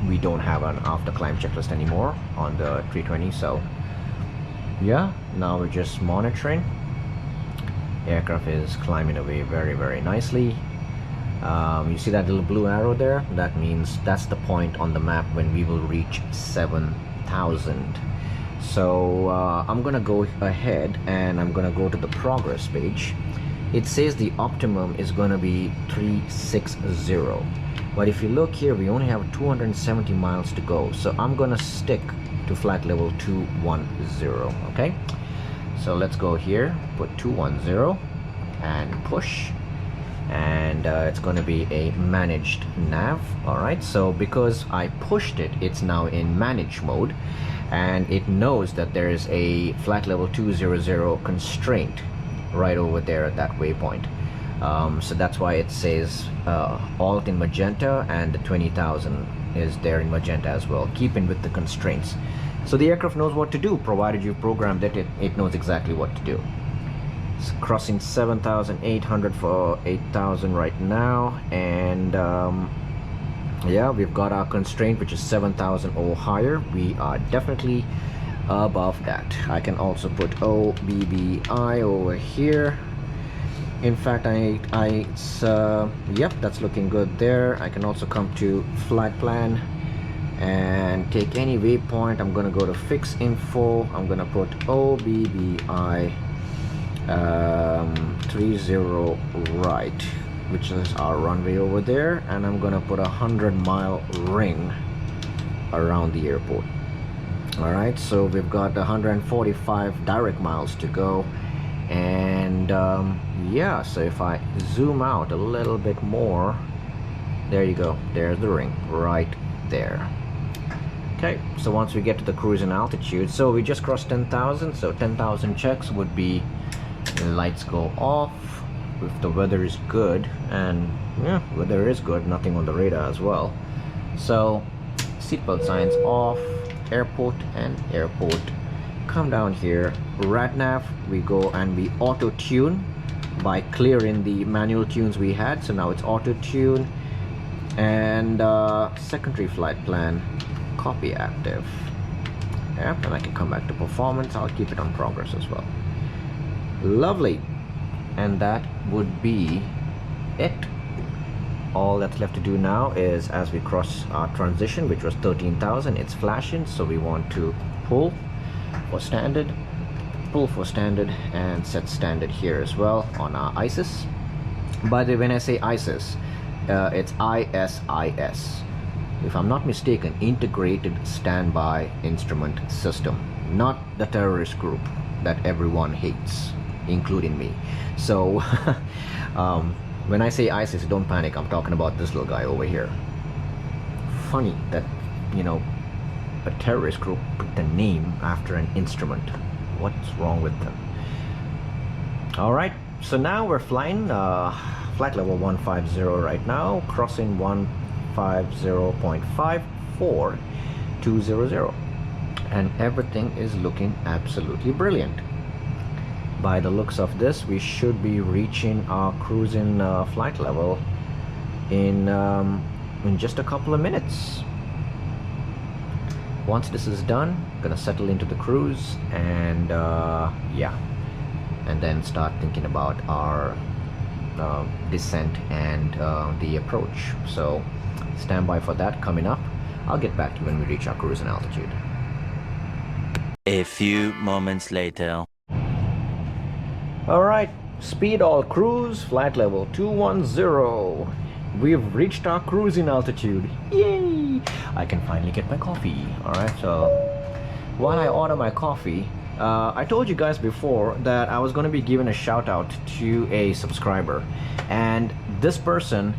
we don't have an after climb checklist anymore on the 320. So yeah, now we're just monitoring. Aircraft is climbing away very nicely. You see that little blue arrow there? That means that's the point on the map when we will reach 7,000. So I'm gonna go ahead and I'm gonna go to the progress page. It says the optimum is gonna be 360, but if you look here, we only have 270 miles to go, so I'm gonna stick to flight level 210. Okay, so let's go here, put 210 and push, and it's going to be a managed nav. All right, so because I pushed it, it's now in manage mode, and it knows that there is a flight level 200 constraint right over there at that waypoint. So that's why it says alt in magenta, and the 20,000 is there in magenta as well, keeping with the constraints. So the aircraft knows what to do, provided you programmed it, it knows exactly what to do. It's crossing 7,800 for 8,000 right now, and yeah, we've got our constraint, which is 7,000 or higher. We are definitely above that. I can also put OBBI over here. In fact, yep, that's looking good there. I can also come to flight plan and take any waypoint. I'm gonna go to fix info. I'm gonna put OBBI 30 right, which is our runway over there, and I'm gonna put a 100-mile ring around the airport. All right, so we've got 145 direct miles to go, and yeah, so if I zoom out a little bit more, there you go, there's the ring right there. Okay, so once we get to the cruising altitude, so we just crossed 10,000, so 10,000 checks would be the lights go off if the weather is good, and yeah, weather is good, nothing on the radar as well. So seatbelt signs off, airport and airport. Come down here, RadNav, we go and we auto tune by clearing the manual tunes we had, so now it's auto tune, and secondary flight plan, copy active. Yep, and I can come back to performance. I'll keep it on progress as well. Lovely, and that would be it. All that's left to do now is, as we cross our transition, which was 13,000, it's flashing, so we want to pull for standard, pull for standard, and set standard here as well on our ISIS. By the way, when I say ISIS, it's ISIS, if I'm not mistaken, Integrated Standby Instrument System, not the terrorist group that everyone hates, including me. So when I say ISIS, don't panic, I'm talking about this little guy over here. Funny that, you know, a terrorist group put the name after an instrument. What's wrong with them? All right, so now we're flying flight level 150 right now, crossing 150.54 and everything is looking absolutely brilliant. By the looks of this, we should be reaching our cruising flight level in just a couple of minutes. once this is done, gonna settle into the cruise and yeah, and then start thinking about our descent and the approach. So stand by for that coming up. I'll get back to you when we reach our cruising altitude. A few moments later. Alright, speed all cruise, flight level 210. We've reached our cruising altitude. Yay! I can finally get my coffee. Alright, so while I order my coffee, I told you guys before that I was going to be giving a shout out to a subscriber, and this person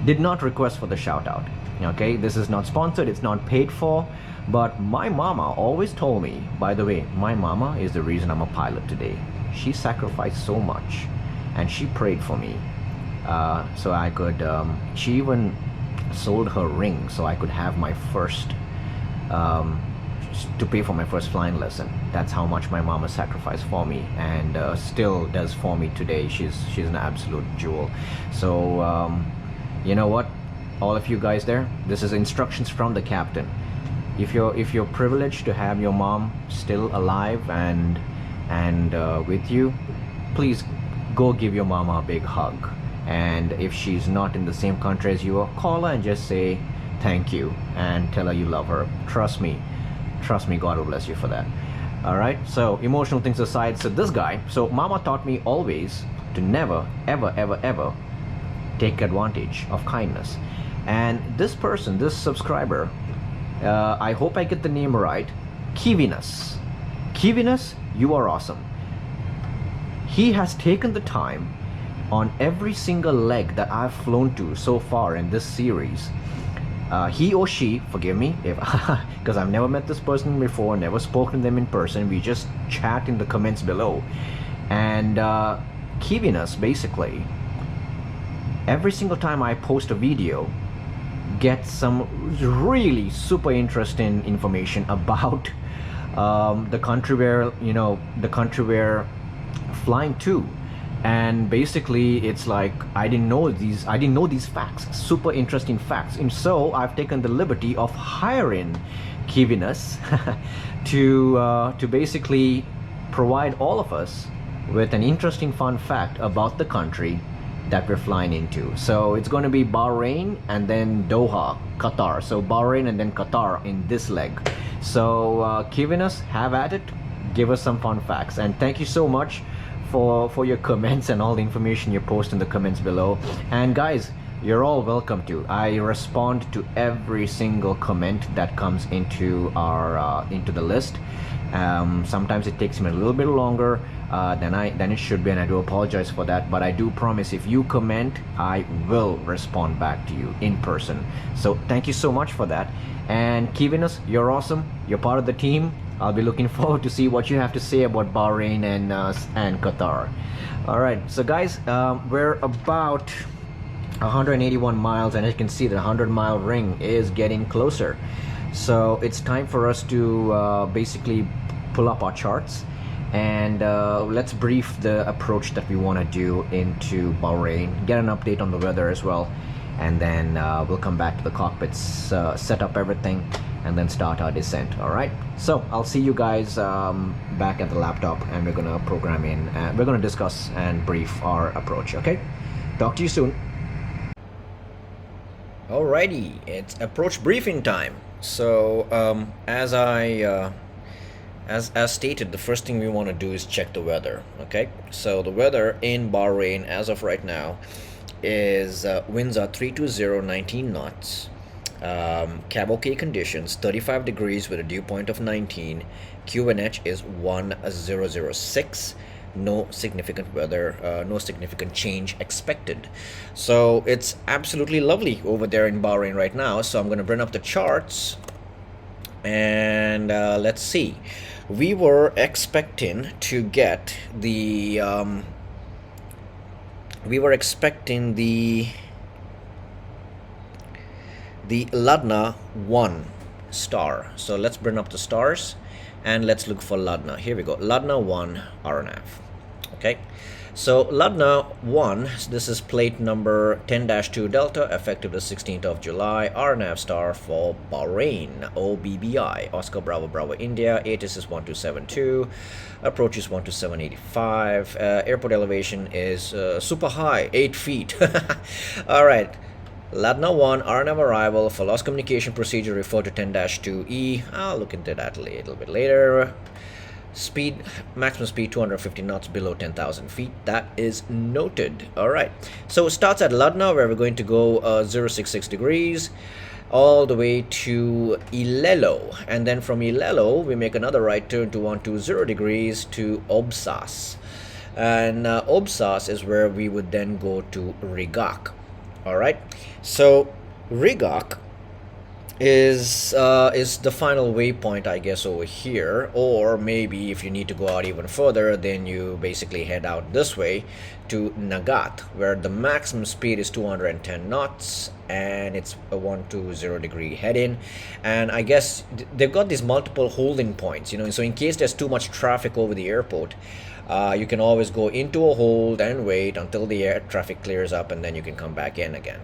did not request for the shout out. Okay, this is not sponsored, it's not paid for, but my mama always told me, by the way, my mama is the reason I'm a pilot today. She sacrificed so much and she prayed for me, so I could she even sold her ring so I could have my first to pay for my first flying lesson. That's how much my mama sacrificed for me, and still does for me today. She's an absolute jewel. So you know what, all of you guys there, this is instructions from the captain. If you're privileged to have your mom still alive and with you, please go give your mama a big hug. And if she's not in the same country as you, call her and just say thank you and tell her you love her. Trust me, God will bless you for that. All right, so emotional things aside, so this guy, so mama taught me always to never ever take advantage of kindness. And this person, this subscriber, I hope I get the name right, Kivinus, you are awesome. He has taken the time on every single leg that I've flown to so far in this series. He or she, forgive me if because I've never met this person before, never spoken to them in person, we just chat in the comments below. And Kivinus, basically every single time I post a video, get some really super interesting information about the country where, you know, the country we're flying to. And basically it's like I didn't know these facts, super interesting facts, and so I've taken the liberty of hiring Kivinus to basically provide all of us with an interesting fun fact about the country that we're flying into. So it's going to be Bahrain and then Doha, Qatar. So Bahrain and then Qatar in this leg. So Kivinus, have at it, give us some fun facts, and thank you so much for your comments and all the information you post in the comments below. And guys, you're all welcome to. I respond to every single comment that comes into our into the list. Sometimes it takes me a little bit longer than it should be, and I do apologize for that, but I do promise if you comment, I will respond back to you in person. So thank you so much for that. And Kivinus, you're awesome, you're part of the team. I'll be looking forward to see what you have to say about Bahrain and Qatar. All right, so guys, we're about 181 miles, and as you can see, the 100-mile ring is getting closer. So it's time for us to basically pull up our charts, and let's brief the approach that we want to do into Bahrain, get an update on the weather as well, and then we'll come back to the cockpits, set up everything, and then start our descent. All right, so I'll see you guys back at the laptop, and we're gonna program in, we're gonna discuss and brief our approach. Okay, talk to you soon. Alrighty, it's approach briefing time. So as stated, the first thing we want to do is check the weather. Okay, so the weather in Bahrain as of right now is winds are 320, 19 knots, cab okay conditions, 35 degrees with a dew point of 19, QNH is 1006, no significant weather, no significant change expected. So it's absolutely lovely over there in Bahrain right now. So I'm going to bring up the charts, and let's see. We were expecting to get the Ladna 1 star. So let's bring up the stars and let's look for Ladna. Here we go, Ladna 1 RNF. Okay, so Ludna 1, this is plate number 10-2 Delta, effective the 16th of July, RNAV star for Bahrain, OBBI, Oscar Bravo Bravo India, ATIS is 1272, approach is 12785, airport elevation is super high, 8 feet. Alright, Ludna 1, RNAV arrival, for lost communication procedure, refer to 10-2E, I'll look into that a little bit later. Speed, maximum speed 250 knots below 10,000 feet. That is noted. All right. So it starts at Ludna, where we're going to go 066 degrees all the way to Ilelo. And then from Ilelo, we make another right turn to 120 degrees to Obsas. And Obsas is where we would then go to Rigak. All right. So Rigak is the final waypoint, I guess, over here. Or maybe if you need to go out even further, then you basically head out this way to Nagat, where the maximum speed is 210 knots and it's a 120 degree head-in. And I guess they've got these multiple holding points, you know, so in case there's too much traffic over the airport, you can always go into a hold and wait until the air traffic clears up, and then you can come back in again.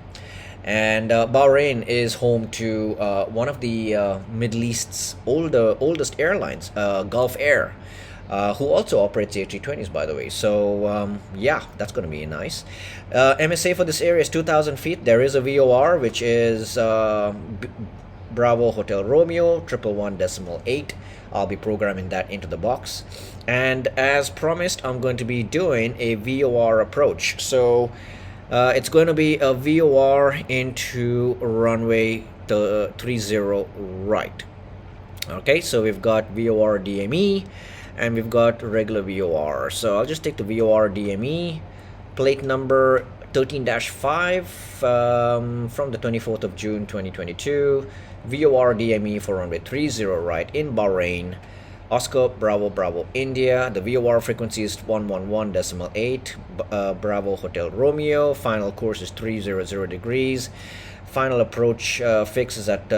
And Bahrain is home to one of the Middle East's oldest airlines, Gulf Air, who also operates A320s, by the way. So yeah, that's going to be nice. MSA for this area is 2,000 feet. There is a VOR, which is Bravo Hotel Romeo 111.8. I'll be programming that into the box. And as promised, I'm going to be doing a VOR approach. So it's going to be a VOR into runway 30 right. Okay, so we've got VOR DME and we've got regular VOR. So I'll just take the VOR DME, plate number 13-5 from the 24th of June 2022. VOR DME for runway 30 right in Bahrain. Oscar Bravo Bravo India. The VOR frequency is 111.8. Bravo Hotel Romeo. Final course is 300 degrees. Final approach fix is at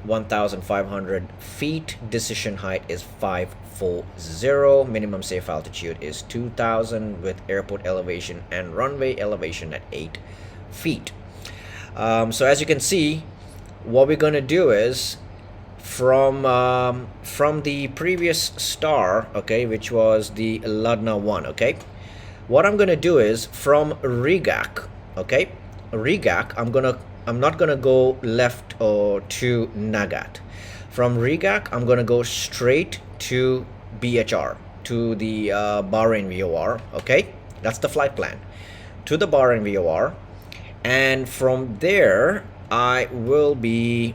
1,500 feet. Decision height is 540. Minimum safe altitude is 2,000 with airport elevation and runway elevation at 8 feet. So as you can see, what we're going to do is from the previous star, okay, which was the Ludna 1, okay, what I'm going to do is from Rigak, okay, Rigak, I'm not going to go left or to Nagat. From Rigak, I'm going to go straight to BHR, to the Bahrain VOR, okay, that's the flight plan, to the Bahrain VOR, and from there I will be,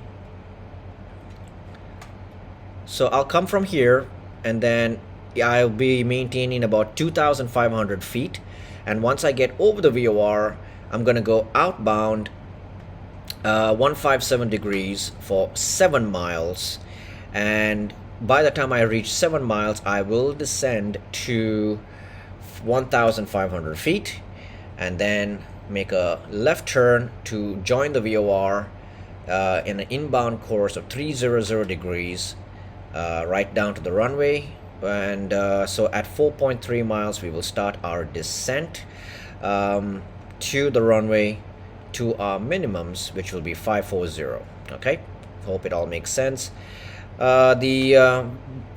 so I'll come from here and then I'll be maintaining about 2,500 feet, and once I get over the VOR, I'm gonna go outbound 157 degrees for 7 miles, and by the time I reach 7 miles I will descend to 1,500 feet and then make a left turn to join the VOR in an inbound course of 300 degrees right down to the runway. And so at 4.3 miles we will start our descent to the runway to our minimums, which will be 540. Okay, hope it all makes sense. The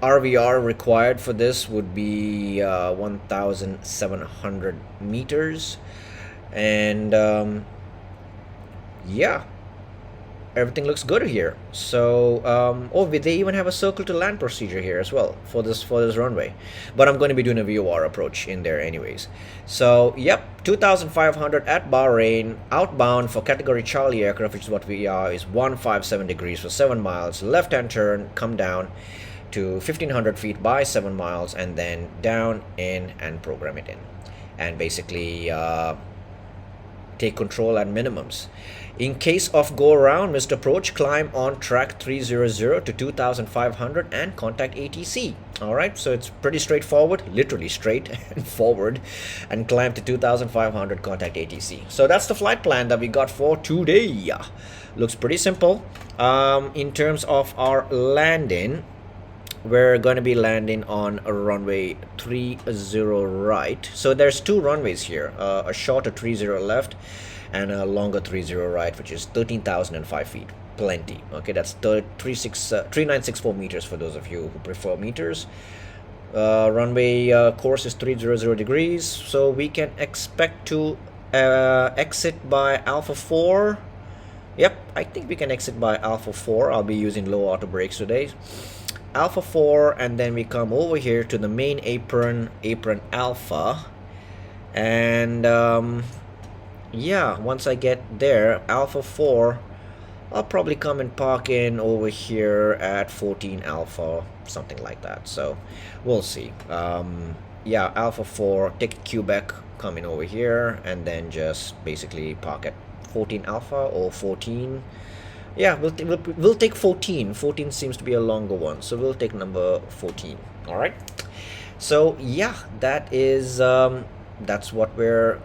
RVR required for this would be 1,700 meters, and yeah, everything looks good here. So oh, they even have a circle to land procedure here as well for this runway, but I'm going to be doing a VOR approach in there anyways. So yep, 2,500 at Bahrain, outbound for category Charlie aircraft, which is what we are, is 157 degrees for 7 miles, left hand turn, come down to 1,500 feet by 7 miles, and then down in and program it in, and basically take control at minimums. In case of go around, missed approach, climb on track 300 to 2,500 and contact ATC. Alright, so it's pretty straightforward, literally straight and forward, and climb to 2,500, contact ATC. So that's the flight plan that we got for today. Looks pretty simple. In terms of our landing, we're going to be landing on a runway 30 right. So there's two runways here, a shorter 30 left and a longer 30 right, which is 13,005 feet. Plenty. Okay, that's 3964 meters for those of you who prefer meters. Runway course is 300 degrees, so we can expect to exit by Alpha 4. Yep, I think we can exit by Alpha 4. I'll be using low auto brakes today. Alpha 4, and then we come over here to the main apron Alpha, and yeah, once I get there, Alpha 4, I'll probably come and park in over here at 14 Alpha, something like that. So we'll see. Yeah, Alpha 4, take Quebec coming over here, and then just basically park at 14 Alpha or 14. Yeah, we'll take 14. 14 seems to be a longer one, so we'll take number 14. All right. So yeah, that is that's what we're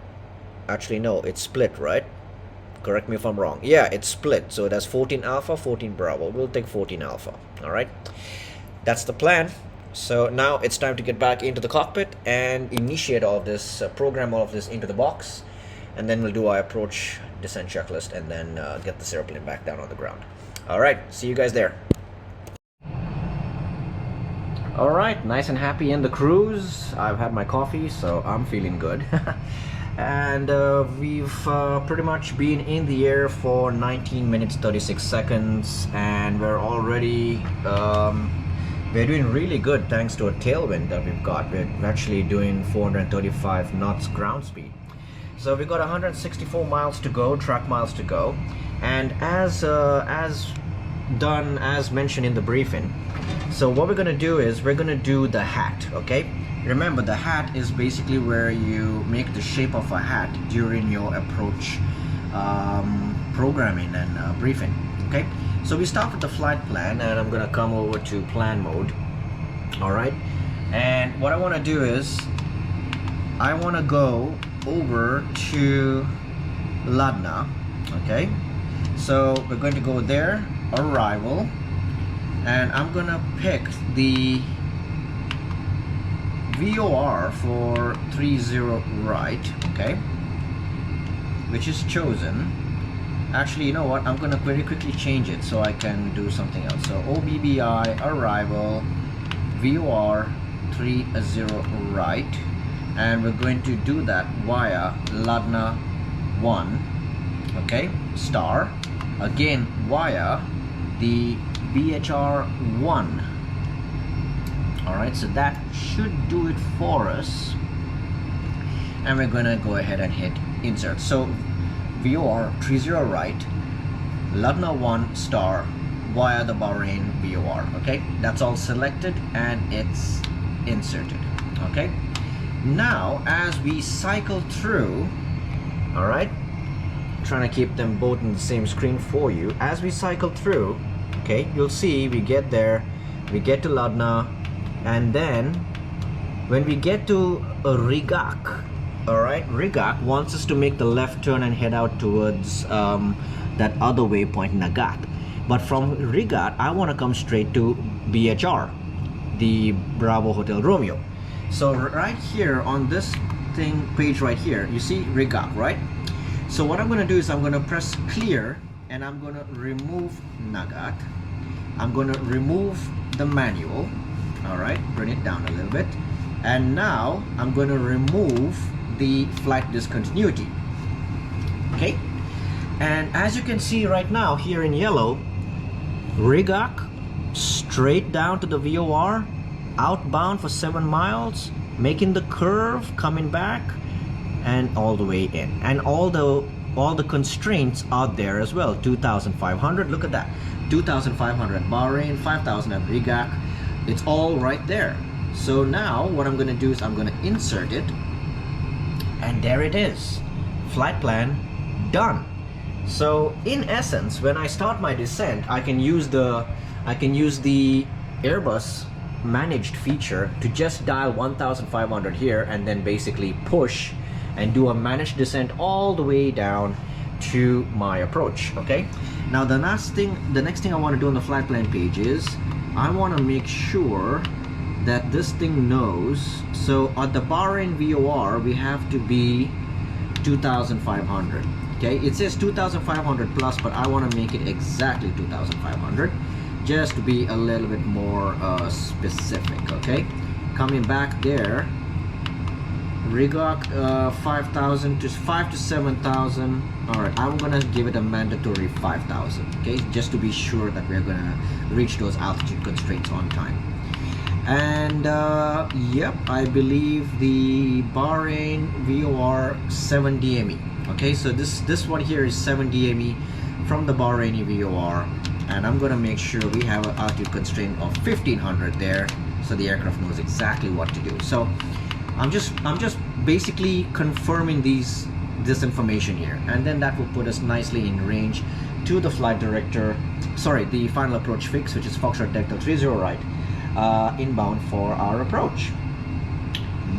actually, no, it's split, right? Correct me if I'm wrong. Yeah, it's split. So that's 14 Alpha, 14 Bravo. We'll take 14 Alpha. All right. That's the plan. So now it's time to get back into the cockpit and initiate all of this, program all of this into the box, and then we'll do our approach descent checklist and then get this airplane back down on the ground. All right, see you guys there. All right, nice and happy in the cruise. I've had my coffee, so I'm feeling good. And we've pretty much been in the air for 19 minutes 36 seconds, and we're already we're doing really good thanks to a tailwind that we've got. We're actually doing 435 knots ground speed. So we've got 164 miles to go, track miles to go, and as mentioned in the briefing, so what we're going to do is we're going to do the hat. Okay, remember, the hat is basically where you make the shape of a hat during your approach programming and briefing. Okay, so we start with the flight plan, and I'm going to come over to plan mode. All right, and what I want to do is I want to go over to Ladna. Okay, so we're going to go there, arrival, and I'm gonna pick the VOR for 30 right, okay, which is chosen. Actually, you know what, I'm gonna very quickly change it so I can do something else. So OBBI arrival VOR 30 right, and we're going to do that via Ladna 1, okay, star, again via the BHR 1. Alright, so that should do it for us, and we're gonna go ahead and hit insert. So VOR 30 right, Ladna 1 star via the Bahrain VOR. Okay, that's all selected and it's inserted. Okay, now as we cycle through, all right, trying to keep them both in the same screen for you. As we cycle through, okay, you'll see we get there, we get to Ladna, and then when we get to Rigak, all right, Rigak wants us to make the left turn and head out towards that other waypoint, Nagat. But from Rigak, I want to come straight to BHR, the Bravo Hotel Romeo. So right here on this page right here, you see Rigak, right? So what I'm going to do is I'm going to press clear, and I'm going to remove Nagat. I'm going to remove the manual. All right, bring it down a little bit, and now I'm going to remove the flight discontinuity. Okay, and as you can see right now here in yellow, Rigak straight down to the VOR, outbound for 7 miles, making the curve, coming back, and all the way in. And all the constraints are there as well. 2,500, look at that, 2,500 at Bahrain, 5,000 at Rigak. It's all right there. So now what I'm going to do is I'm going to insert it, and there it is, flight plan done. So in essence, when I start my descent, I can use the Airbus managed feature to just dial 1,500 here, and then basically push and do a managed descent all the way down to my approach. Okay, now the next thing I want to do on the flight plan page is I want to make sure that this thing knows. So at the Bahrain VOR, we have to be 2,500. Okay, it says 2,500 plus, but I want to make it exactly 2,500, just to be a little bit more specific. Okay, coming back there, Riyadh 5,000 to 5 to 7,000. All right, I'm gonna give it a mandatory 5,000. Okay, just to be sure that we're gonna reach those altitude constraints on time. And yep, I believe the Bahrain VOR 7 DME. Okay, so this one here is 7 DME from the Bahraini VOR, and I'm gonna make sure we have an altitude constraint of 1,500 there, so the aircraft knows exactly what to do. So I'm just basically confirming this information here, and then that will put us nicely in range to the flight director. Sorry, the final approach fix, which is Foxtrot Delta 30 right. Inbound for our approach.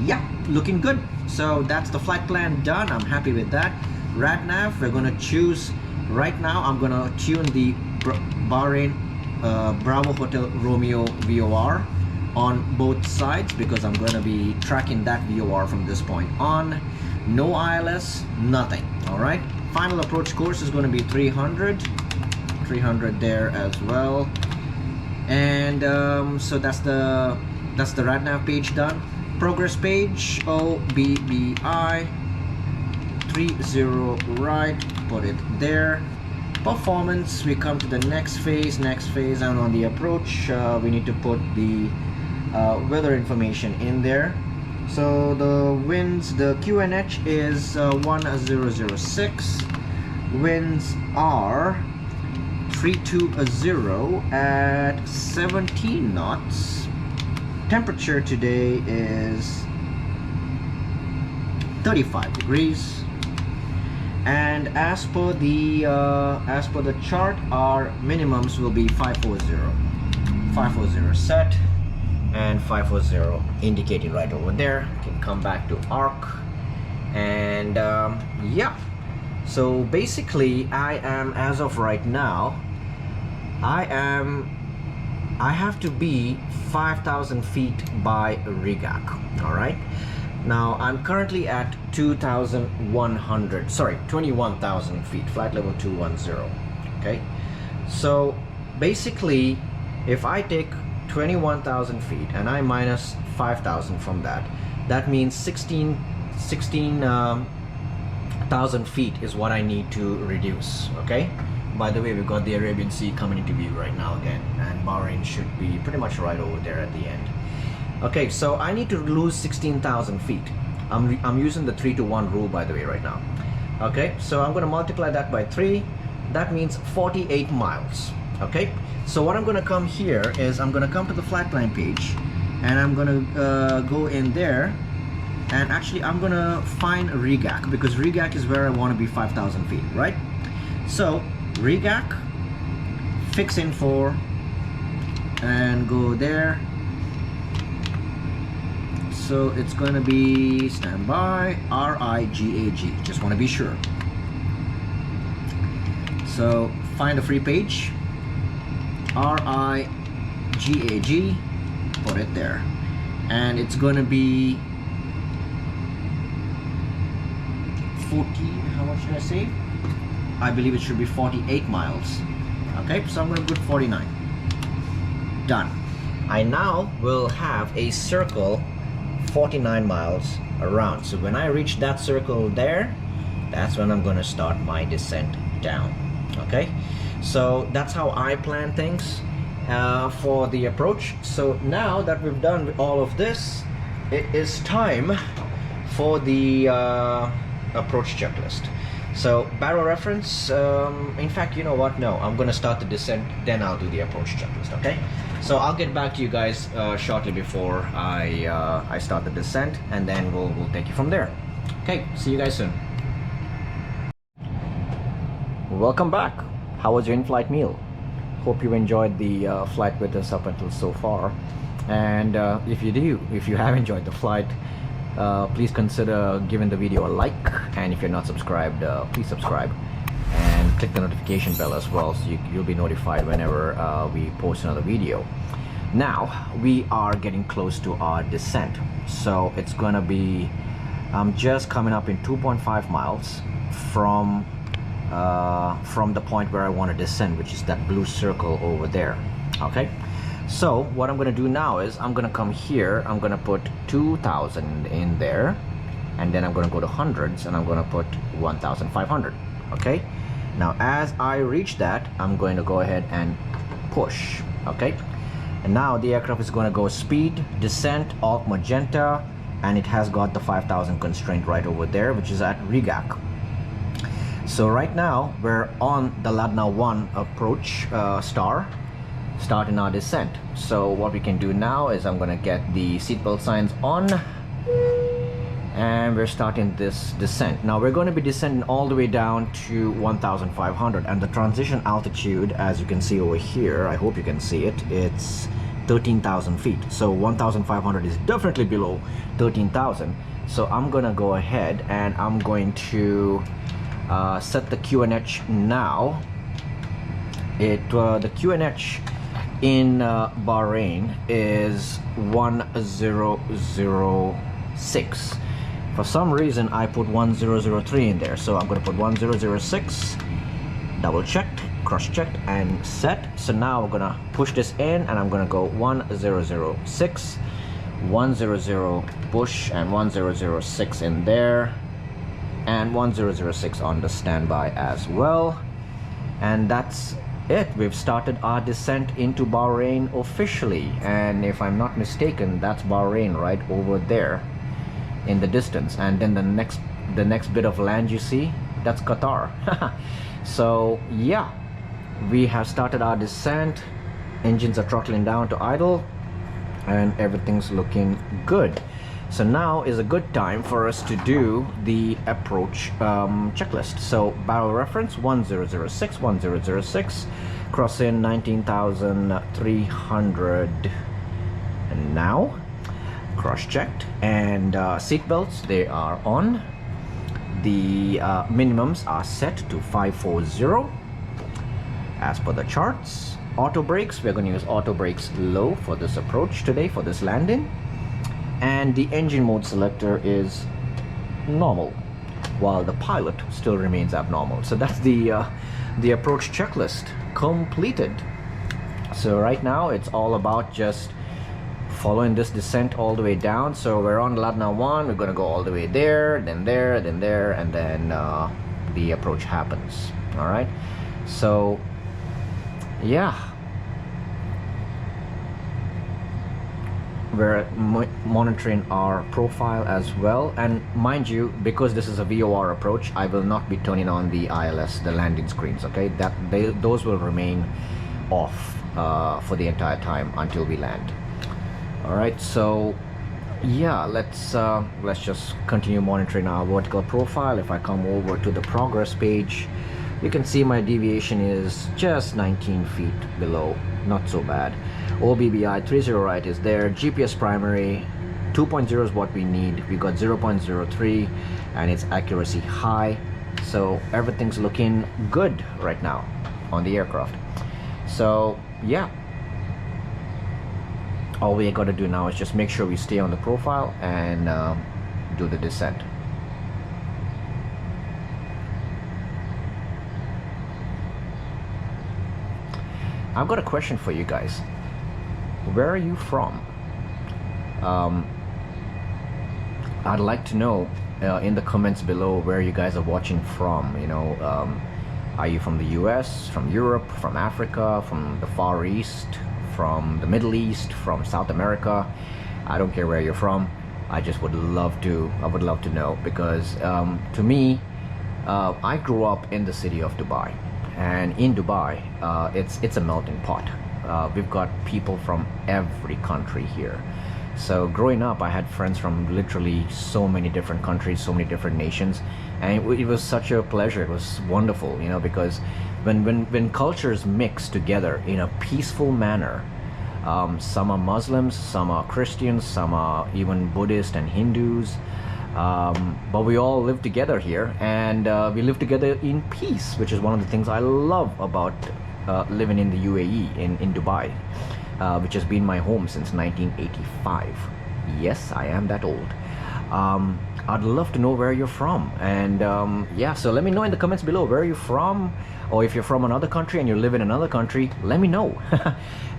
Yeah, looking good. So that's the flight plan done. I'm happy with that. RadNav, we're gonna choose right now. I'm gonna tune the Bahrain Bravo Hotel Romeo VOR on both sides, because I'm gonna be tracking that VOR from this point on. No ILS, nothing. All right. Final approach course is gonna be 300 there as well. And so that's the RadNav page done. Progress page, OBBI 30 right, put it there. Performance, we come to the next phase, and on the approach we need to put the weather information in there. So the winds, the QNH is 1006, winds are 320 at 17 knots. Temperature today is 35 degrees, and as per the chart, our minimums will be 540 set and 540 indicating right over there. You can come back to ARC, and yeah, so basically I am, as of right now, I have to be 5,000 feet by Riyadh. All right, now I'm currently at 21,000 feet, flight level 210. Okay, so basically if I take 21,000 feet and I minus 5,000 from that, that means 16,000 feet is what I need to reduce. Okay, by the way, we've got the Arabian Sea coming into view right now again, and Bahrain should be pretty much right over there at the end. Okay, so I need to lose 16,000 feet. I'm using the 3-to-1 rule, by the way, right now. Okay, so I'm going to multiply that by 3. That means 48 miles. Okay, so what I'm going to come here is I'm going to come to the flight plan page, and I'm going to go in there, and actually I'm going to find Riyadh, because Riyadh is where I want to be 5,000 feet, right? So Riyadh, fix in 4, and go there. So it's going to be standby RIGAG, just want to be sure. So find a free page, RIGAG, put it there, and it's going to be 40, how much should I say? I believe it should be 48 miles. Okay, so I'm going to put 49. Done. I now will have a circle 49 miles around. So when I reach that circle there, that's when I'm going to start my descent down. Okay, so that's how I plan things for the approach. So now that we've done all of this, it is time for the approach checklist. So barrel reference, in fact, you know what, no, I'm gonna start the descent, then I'll do the approach checklist. Okay, so I'll get back to you guys shortly before I start the descent, and then we'll take you from there. Okay, see you guys soon. Welcome back. How was your in-flight meal? Hope you enjoyed the flight with us up until so far, and if you have enjoyed the flight, please consider giving the video a like, and if you're not subscribed, please subscribe. And and click the notification bell as well, so you'll be notified whenever we post another video. Now we are getting close to our descent, so it's gonna be just coming up in 2.5 miles from the point where I want to descend, which is that blue circle over there. Okay, so what I'm going to do now is I'm going to come here, I'm going to put 2,000 in there, and then I'm going to go to hundreds and I'm going to put 1,500. Okay, now as I reach that, I'm going to go ahead and push. Okay, and now the aircraft is going to go speed, descent, alt magenta, and it has got the 5,000 constraint right over there, which is at Riyadh. So right now we're on the Ladna 1 approach starting our descent. So what we can do now is I'm gonna get the seatbelt signs on, and we're starting this descent. Now we're going to be descending all the way down to 1,500, and the transition altitude, as you can see over here, I hope you can see it, it's 13,000 feet. So 1,500 is definitely below 13,000. So I'm gonna go ahead and I'm going to set the QNH now. The QNH in Bahrain is 1006. For some reason I put 1003 in there, so I'm going to put 1006, double checked, cross checked, and set. So now we're going to push this in, and I'm going to go 1006, 100 push, and 1006 in there, and 1006 on the standby as well. And that's it. We've started our descent into Bahrain officially, and if I'm not mistaken, that's Bahrain right over there in the distance. And then the next bit of land you see, that's Qatar. So yeah, we have started our descent. Engines are throttling down to idle, and everything's looking good. So now is a good time for us to do the approach checklist. So barrel reference 1006, 1006, cross in 19,300, and now cross checked, and seat belts, they are on. The minimums are set to 540 as per the charts. Auto brakes, we're going to use auto brakes low for this approach today, for this landing. And the engine mode selector is normal, while the pilot still remains abnormal. So that's the approach checklist completed. So right now it's all about just following this descent all the way down. So we're on Ladna 1, we're going to go all the way there, then there, then there, and then the approach happens. All right, so yeah, we're monitoring our profile as well. And mind you, because this is a VOR approach, I will not be turning on the ILS, the landing screens. Okay, those will remain off for the entire time until we land. All right, so yeah, let's just continue monitoring our vertical profile. If I come over to the progress page, you can see my deviation is just 19 feet below, not so bad. OBBI 30 right is there. GPS primary 2.0 is what we need. We got 0.03 and its accuracy high. So everything's looking good right now on the aircraft. So yeah, all we got to do now is just make sure we stay on the profile and do the descent. I've got a question for you guys. Where are you from? I'd like to know in the comments below where you guys are watching from. You know, are you from the US, from Europe, from Africa, from the Far East, from the Middle East, from South America? I don't care where you're from. I just would love to know, because to me, I grew up in the city of Dubai, and in Dubai, it's a melting pot. We've got people from every country here. So growing up, I had friends from literally so many different countries, so many different nations, and it was such a pleasure. It was wonderful, you know, because when cultures mix together in a peaceful manner, some are Muslims, some are Christians, some are even Buddhist and Hindus, But we all live together here, and we live together in peace, which is one of the things I love about living in the UAE, in Dubai, which has been my home since 1985. Yes, I am that old. I'd love to know where you're from, and yeah, so let me know in the comments below where you're from, or if you're from another country and you live in another country, let me know.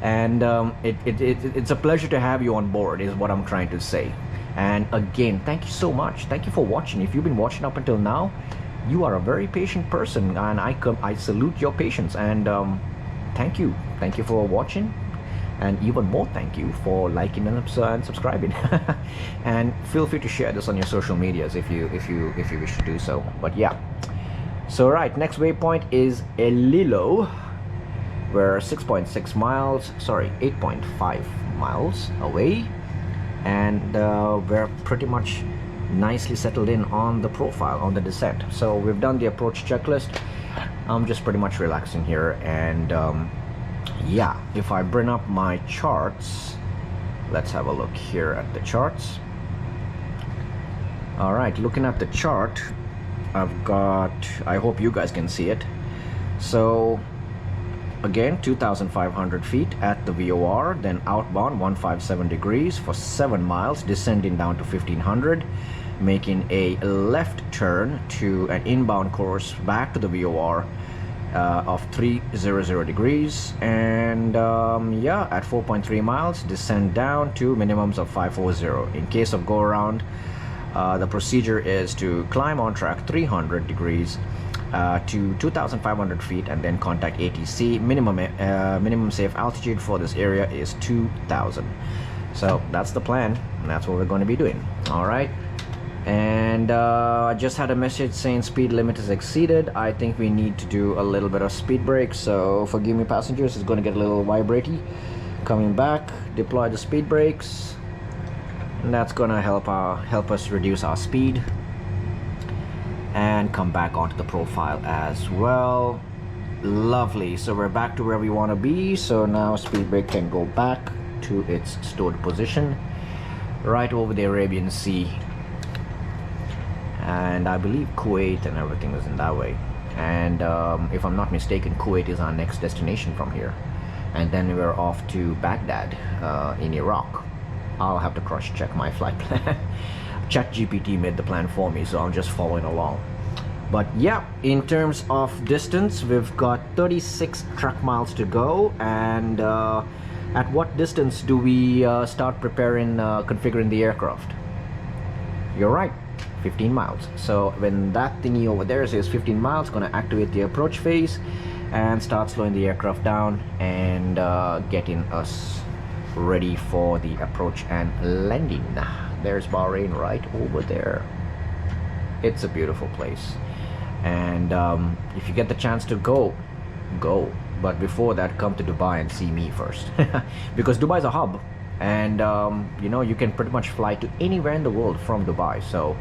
And it's a pleasure to have you on board, is what I'm trying to say. And again, thank you so much. Thank you for watching. If you've been watching up until now, you are a very patient person, and I salute your patience. And thank you for watching, and even more thank you for liking and subscribing. And feel free to share this on your social medias if you wish to do so. But yeah, so right, next waypoint is El Lilo. We're 8.5 miles away, and we're pretty much nicely settled in on the profile, on the descent. So we've done the approach checklist. I'm just pretty much relaxing here, and yeah, if I bring up my charts, let's have a look here at the charts. All right, looking at the chart, I've got, I hope you guys can see it. So again, 2,500 feet at the VOR, then outbound 157 degrees for 7 miles, descending down to 1,500, making a left turn to an inbound course back to the VOR of 300 degrees, and yeah, at 4.3 miles, descend down to minimums of 540. In case of go around, the procedure is to climb on track 300 degrees to 2,500 feet, and then contact ATC. Minimum safe altitude for this area is 2,000. So that's the plan, and that's what we're going to be doing. All right, and I just had a message saying speed limit is exceeded. I think we need to do a little bit of speed brake, so forgive me passengers, it's going to get a little vibratey. Coming back, deploy the speed brakes, and that's going to help us reduce our speed, and come back onto the profile as well. Lovely, so we're back to where we want to be. So now speed brake can go back to its stored position right over the Arabian Sea, and I believe Kuwait and everything is in that way. And if I'm not mistaken, Kuwait is our next destination from here, and then we're off to Baghdad in Iraq. I'll have to cross check my flight plan. ChatGPT made the plan for me, so I'm just following along. But yeah, in terms of distance, we've got 36 track miles to go. And at what distance do we start preparing, configuring the aircraft? You're right, 15 miles. So when that thingy over there says 15 miles, gonna activate the approach phase and start slowing the aircraft down and getting us ready for the approach and landing. There's Bahrain right over there. It's a beautiful place, and if you get the chance to go, but before that, come to Dubai and see me first. Because Dubai is a hub, and you know, you can pretty much fly to anywhere in the world from Dubai. So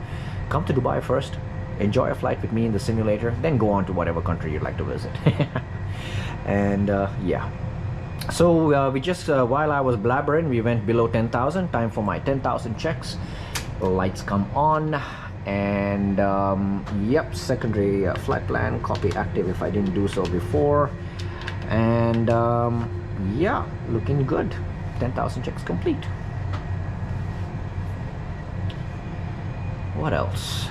come to Dubai first, enjoy a flight with me in the simulator, then go on to whatever country you'd like to visit. And yeah, so we just while I was blabbering, we went below 10,000. Time for my 10,000 checks. Lights come on, and yep, secondary flight plan copy active if I didn't do so before. And yeah, looking good. 10,000 checks complete. What else?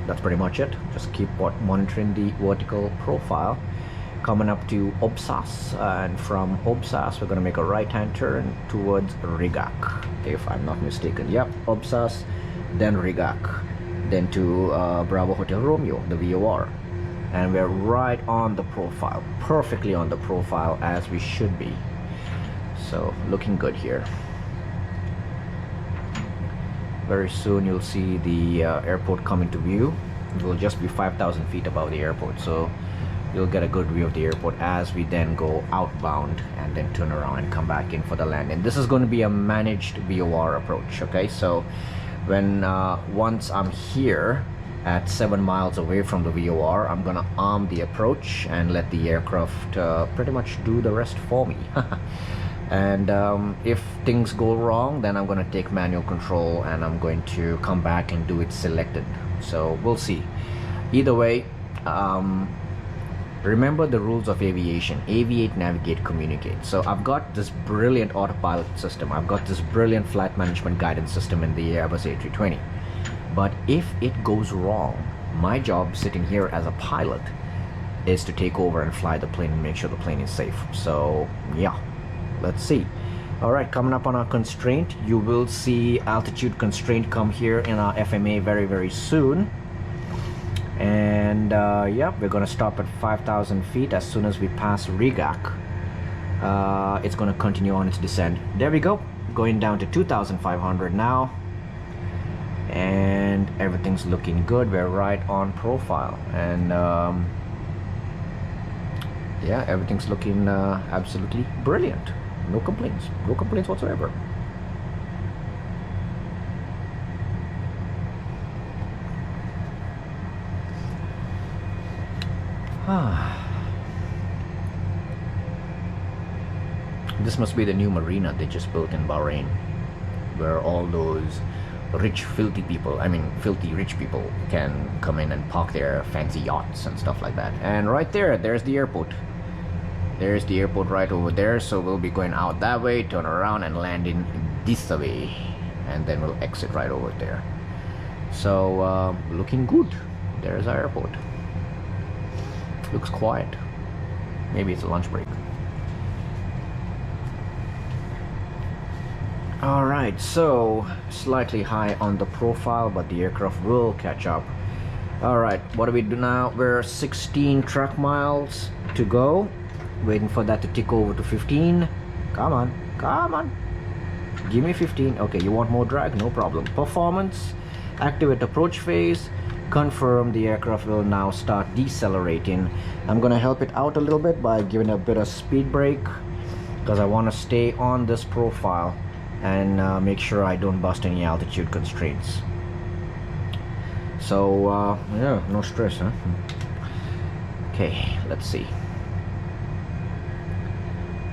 That's pretty much it. Just keep monitoring the vertical profile. Coming up to Obsas, and from Obsas we're going to make a right-hand turn towards Riyadh, if I'm not mistaken. Yep, Obsas, then Riyadh, then to Bravo Hotel Romeo, the VOR, and we're right on the profile, perfectly on the profile, as we should be. So looking good here. Very soon you'll see the airport come into view. It will just be 5,000 feet above the airport, so you'll get a good view of the airport as we then go outbound and then turn around and come back in for the landing. This is going to be a managed VOR approach, okay? So when once I'm here at 7 miles away from the VOR, I'm gonna arm the approach and let the aircraft pretty much do the rest for me. And if things go wrong, then I'm going to take manual control and I'm going to come back and do it selected. So we'll see. Either way, remember the rules of aviation: aviate, navigate, communicate. So I've got this brilliant autopilot system, I've got this brilliant flight management guidance system in the Airbus A320, but if it goes wrong, my job sitting here as a pilot is to take over and fly the plane and make sure the plane is safe. So yeah, let's see. All right, coming up on our constraint, you will see altitude constraint come here in our FMA very, very soon. And yeah, we're gonna stop at 5,000 feet. As soon as we pass Riyadh, it's gonna continue on its descent. There we go, going down to 2,500 now, and everything's looking good. We're right on profile, and yeah, everything's looking absolutely brilliant. No complaints whatsoever. This must be the new marina they just built in Bahrain, where all those rich, filthy people, I mean filthy rich people, can come in and park their fancy yachts and stuff like that. And right there, there's the airport. There's the airport right over there. So we'll be going out that way, turn around and land in this way, and then we'll exit right over there. So looking good. There's our airport. Looks quiet. Maybe it's a lunch break. Alright, so slightly high on the profile, but the aircraft will catch up. Alright, what do we do now? We're 16 track miles to go. Waiting for that to tick over to 15. Come on, come on. Give me 15. Okay, you want more drag? No problem. Performance, activate approach phase. Confirm the aircraft will now start decelerating. I'm gonna help it out a little bit by giving a bit of speed brake, because I want to stay on this profile and make sure I don't bust any altitude constraints. So yeah, no stress, huh? Okay, let's see.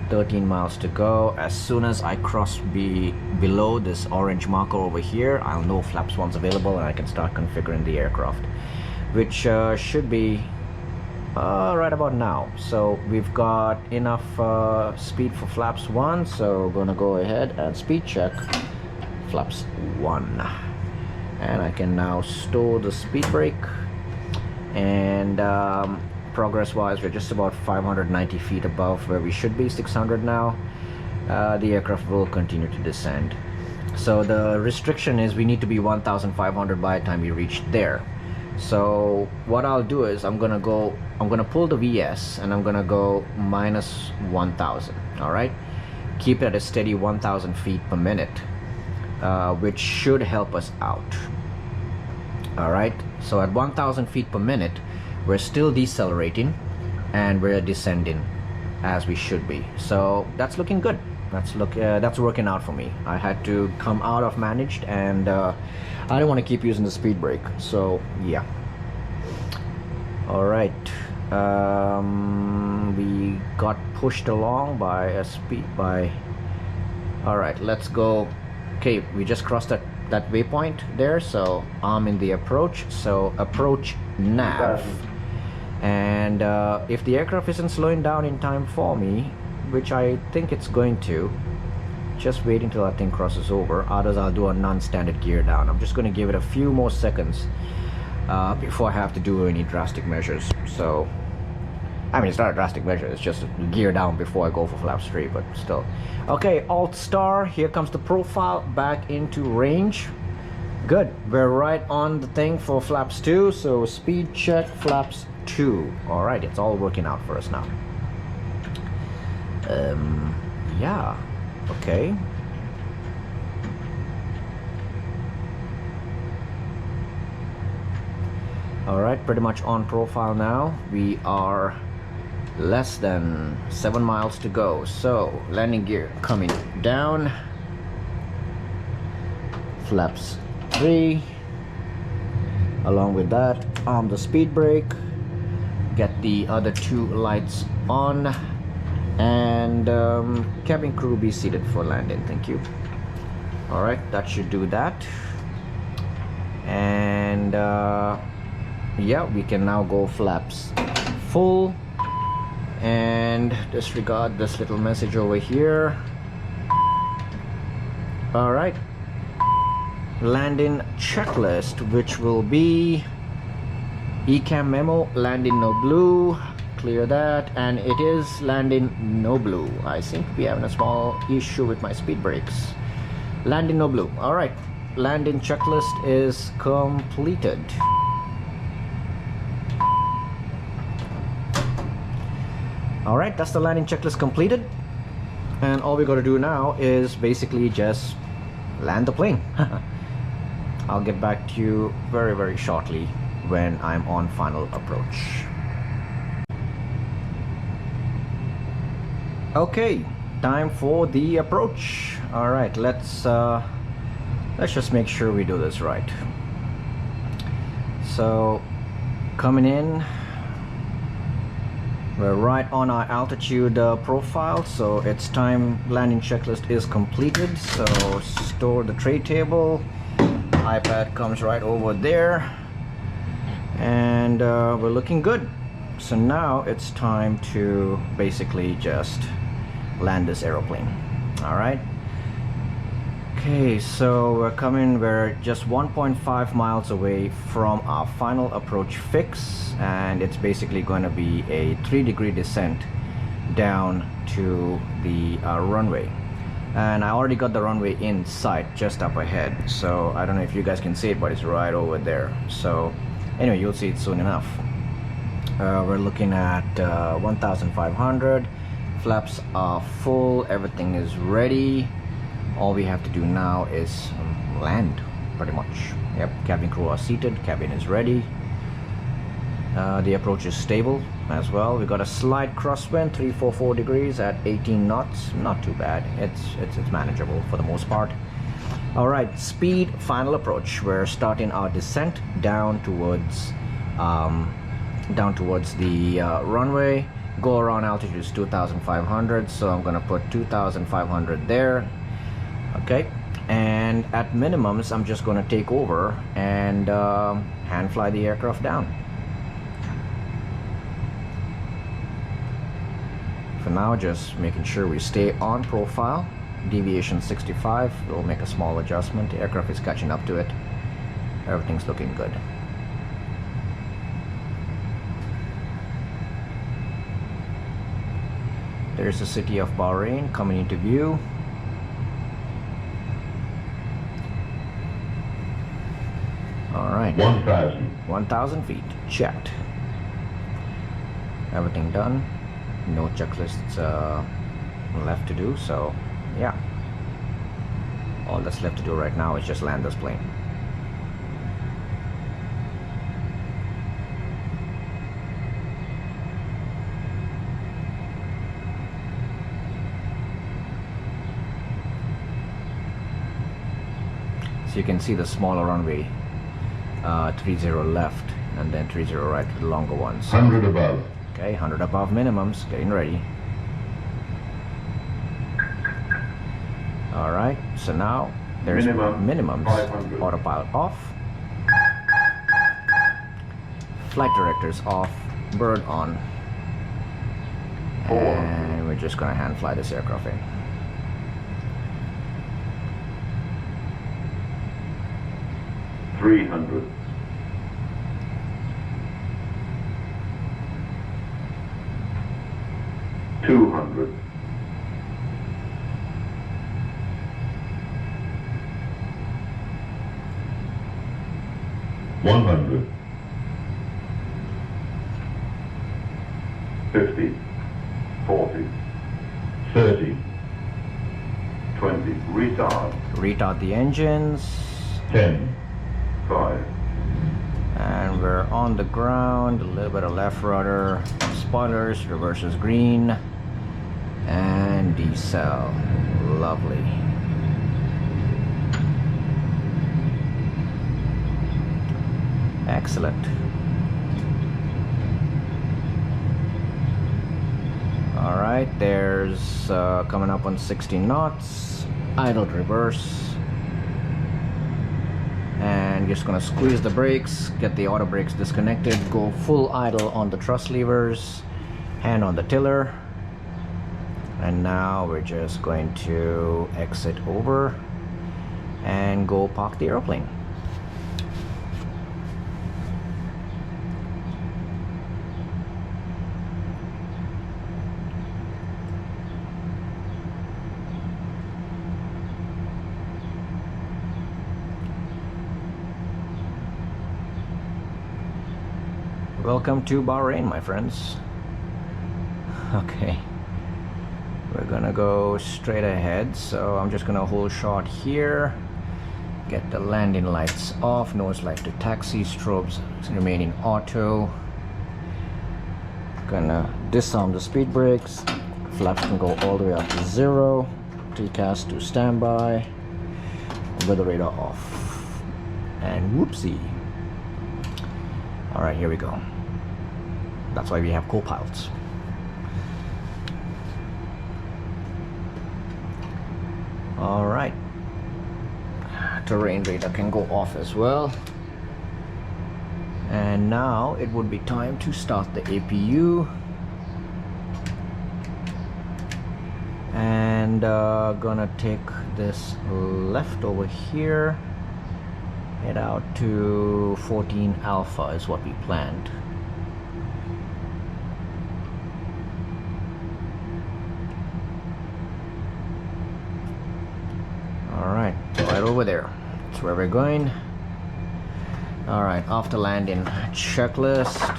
13 miles to go. As soon as I cross below this orange marker over here, I'll know flaps 1's available and I can start configuring the aircraft, which should be right about now. So we've got enough speed for flaps 1, so we're gonna go ahead and speed check flaps 1, and I can now store the speed brake. And progress wise, we're just about 590 feet above where we should be, 600 now. The aircraft will continue to descend. So the restriction is we need to be 1,500 by the time we reach there. So what I'll do is I'm gonna pull the VS and I'm gonna go minus 1,000. all right, keep it at a steady 1,000 feet per minute, which should help us out. All right, so at 1,000 feet per minute we're still decelerating and we're descending as we should be. So that's looking good. That's working out for me. I had to come out of managed, and I didn't want to keep using the speed brake. So yeah. All right. We got pushed along by a speed by. All right, let's go. Okay, we just crossed that waypoint there. So I'm in the approach. So approach nav. And if the aircraft isn't slowing down in time for me, which I think it's going to, just wait until that thing crosses over. Others I'll do a non-standard gear down. I'm just going to give it a few more seconds before I have to do any drastic measures. So I mean, it's not a drastic measure, it's just a gear down before I go for flaps 3, but still. Okay, alt star, here comes the profile back into range. Good, we're right on the thing for flaps 2, so speed check flaps 2. All right, it's all working out for us now. Yeah, okay. All right, pretty much on profile now. We are less than 7 miles to go. So landing gear coming down. Flaps 3. Along with that, the speed brake. Get the other 2 lights on. And cabin crew be seated for landing, thank you. All right, that should do that. And yeah, we can now go flaps full and disregard this little message over here. All right, landing checklist, which will be ECAM memo, landing no blue, clear that, and it is landing no blue. I seem to be having a small issue with my speed brakes. Landing no blue. All right, landing checklist is completed. All right, that's the landing checklist completed, and all we got to do now is basically just land the plane. I'll get back to you very, very shortly when I'm on final approach. Okay, time for the approach. All right, let's just make sure we do this right. So coming in, we're right on our altitude profile, so it's time. Landing checklist is completed, so store the tray table. iPad comes right over there, and we're looking good. So now it's time to basically just land this aeroplane. All right. Okay, so we're just 1.5 miles away from our final approach fix, and it's basically going to be a 3-degree descent down to the runway. And I already got the runway in sight just up ahead, so I don't know if you guys can see it, but it's right over there. So anyway, you'll see it soon enough. We're looking at 1,500. Flaps are full, everything is ready. All we have to do now is land, pretty much. Yep, cabin crew are seated, cabin is ready. The approach is stable as well. We got a slight crosswind, 344 degrees at 18 knots. Not too bad. It's manageable for the most part. All right, speed, final approach. We're starting our descent down towards the runway. Go around altitude is 2,500, so I'm gonna put 2,500 there. Okay, and at minimums I'm just going to take over and hand fly the aircraft down. For now, just making sure we stay on profile. Deviation 65, we'll make a small adjustment. The aircraft is catching up to it. Everything's looking good. There's the city of Bahrain coming into view. All right, 1,000 feet checked. Everything done. No checklists left to do, so yeah, all that's left to do right now is just land this plane. So you can see the smaller runway, 30 left, and then 30 right for the longer ones. 100 above. Okay, 100 above minimums, getting ready. All right, so now there's minimums. 500. Autopilot off. Flight directors off. Bird on. And we're just gonna hand fly this aircraft in. $300. 200. 100. 50. 40. 30. 20. Retard. Retard the engines. 10. 5. And we're on the ground. A little bit of left rudder. Spoilers. Reverses green. And decel. Lovely. Excellent. All right, there's coming up on 16 knots, idled reverse, and just gonna squeeze the brakes, get the auto brakes disconnected, go full idle on the thrust levers, hand on the tiller, and now we're just going to exit over and go park the airplane. Welcome to Bahrain, my friends. Okay, we're gonna go straight ahead, so I'm just gonna hold short here, get the landing lights off, nose light to taxi, strobes remaining auto. Gonna disarm the speed brakes, flaps can go all the way up to 0, TCAS to standby, weather radar off, and whoopsie. All right, here we go. That's why we have co-pilots. All right, terrain radar can go off as well. And now it would be time to start the APU. And gonna take this left over here, head out to 14 Alpha is what we planned. Alright, right over there. That's where we're going. Alright, after landing checklist.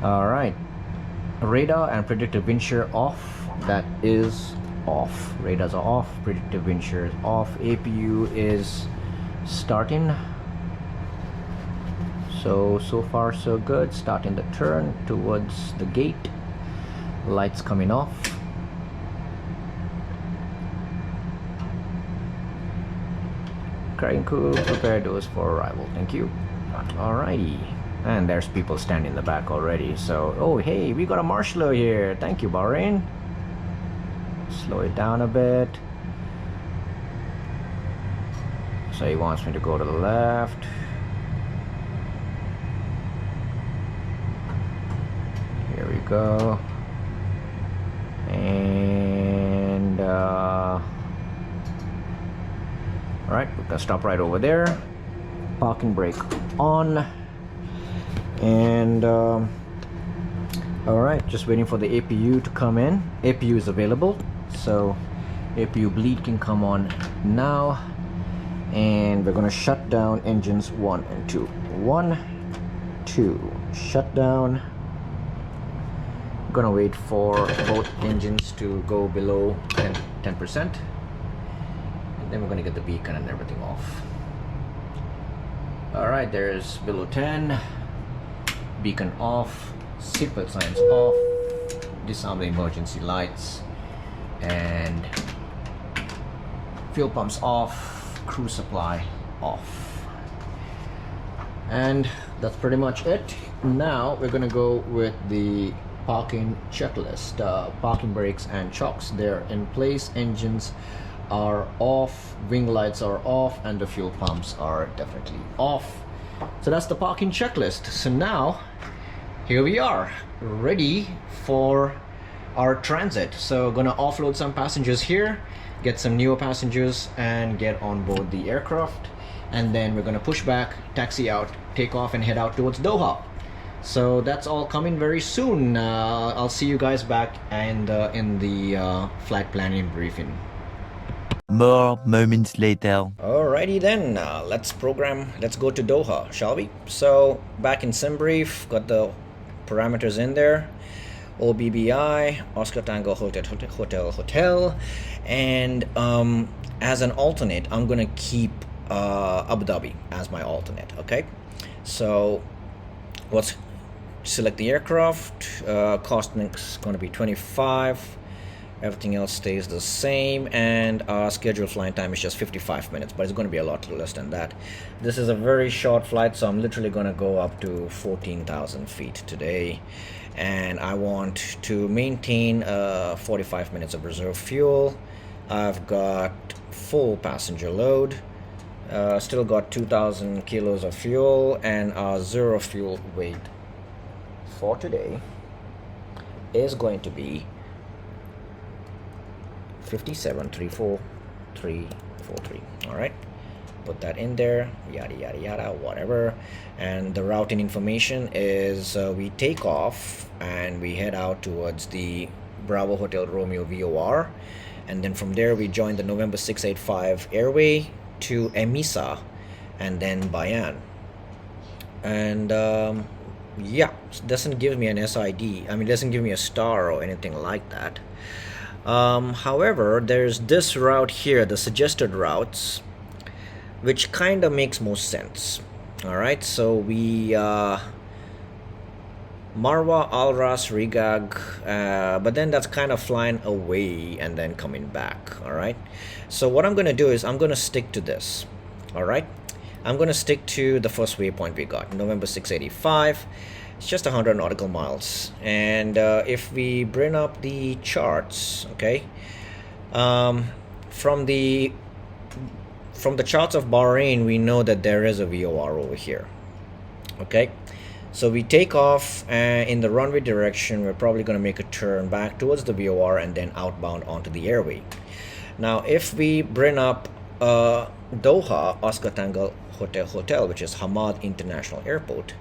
Alright, radar and predictive wind shear off. That is off. Radars are off, predictive wind shear is off. APU is starting. So far so good. Starting the turn towards the gate. Lights coming off. Carrying crew, prepare doors for arrival. Thank you. Alrighty. And there's people standing in the back already. So, oh hey, we got a marshallo here. Thank you, Bahrain. Slow it down a bit. So he wants me to go to the left. Here we go. And alright, we're gonna stop right over there. Parking brake on. And alright, just waiting for the APU to come in. APU is available, so APU bleed can come on now. And we're gonna shut down engines 1 and 2. 1, 2, shut down. Gonna wait for both engines to go below 10%. Then we're going to get the beacon and everything off. Alright, there's below 10. Beacon off. Seatbelt signs off. Disarm the emergency lights. And fuel pumps off. Crew supply off. And that's pretty much it. Now we're going to go with the parking checklist. Parking brakes and chocks, they're in place. Engines are off, wing lights are off, and the fuel pumps are definitely off. So that's the parking checklist. So now here we are, ready for our transit. So gonna offload some passengers here, get some newer passengers, and get on board the aircraft. And then we're gonna push back, taxi out, take off, and head out towards Doha. So that's all coming very soon. I'll see you guys back and in the flight planning briefing. More moments later. Alrighty then, let's go to Doha, shall we? So back in SimBrief, got the parameters in there. OBBI, Oscar Tango Hotel, and as an alternate, I'm gonna keep Abu Dhabi as my alternate. Okay, so let's select the aircraft. Cost is gonna be 25. Everything else stays the same, and our scheduled flying time is just 55 minutes, but it's going to be a lot less than that. This is a very short flight, so I'm literally going to go up to 14,000 feet today, and I want to maintain 45 minutes of reserve fuel. I've got full passenger load, still got 2,000 kilos of fuel, and our zero fuel weight for today is going to be 57,34343. All right, put that in there, yada yada yada, whatever. And the routing information is we take off and we head out towards the Bravo Hotel Romeo VOR, and then from there we join the November 685 airway to Emisa and then Bayan. And yeah, it doesn't give me an SID. I mean, it doesn't give me a star or anything like that. However, there's this route here, the suggested routes, which kind of makes more sense. All right, so we Marwa, Al Ras, Rigag, but then that's kind of flying away and then coming back. All right, so what I'm going to do is I'm going to stick to this. All right, I'm going to stick to the first waypoint we got, November 685. It's just 100 nautical miles, and if we bring up the charts, okay, from the charts of Bahrain, we know that there is a VOR over here. Okay, so we take off in the runway direction. We're probably going to make a turn back towards the VOR and then outbound onto the airway. Now, if we bring up Doha Oscar Tango Hotel, which is Hamad International Airport.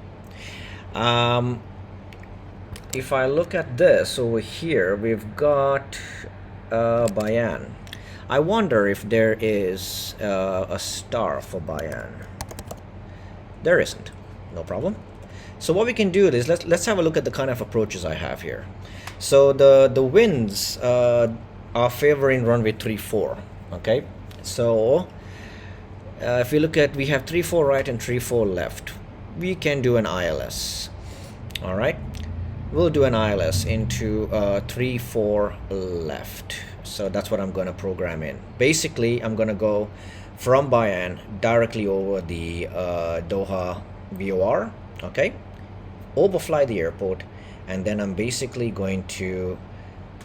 If I look at this over here, we've got Bayan. I wonder if there is a star for Bayan. There isn't. No problem. So what we can do is let's have a look at the kind of approaches I have here. So the winds are favoring runway 34. Okay, so if we look at, we have 34 right and 34 left. We can do an ILS. All right, we'll do an ILS into 34 left. So that's what I'm going to program in. Basically, I'm going to go from Bayan directly over the Doha VOR. Okay, overfly the airport, and then I'm basically going to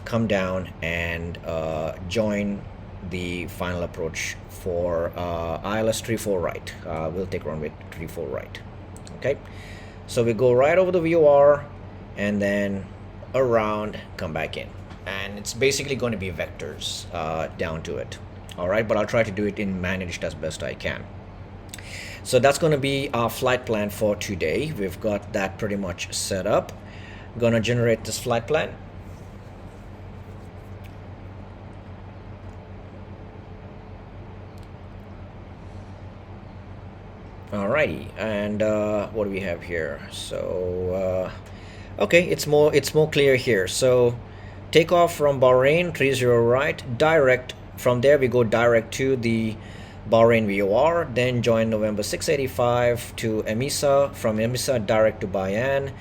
come down and join the final approach for ILS 34 right. We'll take runway 34 right. Okay, so we go right over the VOR and then around, come back in, and it's basically going to be vectors down to it. All right, but I'll try to do it in managed as best I can. So that's going to be our flight plan for today. We've got that pretty much set up. Gonna generate this flight plan. Alrighty, and what do we have here? So okay, it's more clear here. So take off from Bahrain 30 right, direct from there we go direct to the Bahrain VOR, then join November 685 to Emisa, from Emisa direct to Bayan,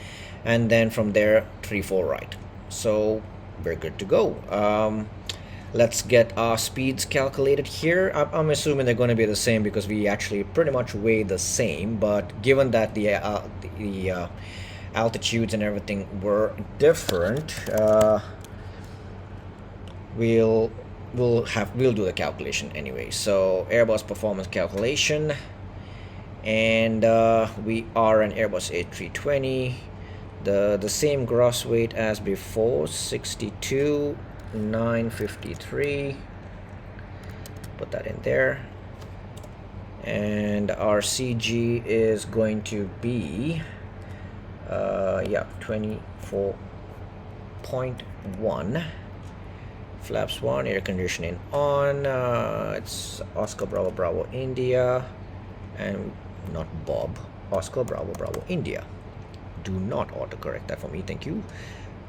and then from there 34 right. So we're good to go. Let's get our speeds calculated here. I'm assuming they're going to be the same because we actually pretty much weigh the same, but given that the altitudes and everything were different, we'll do the calculation anyway. So Airbus performance calculation, and we are an Airbus A320, the same gross weight as before, 62,953. Put that in there, and our CG is going to be 24.1. Flaps 1, air conditioning on. It's Oscar Bravo Bravo India, and not Bob. Oscar Bravo Bravo India. Do not autocorrect that for me, thank you.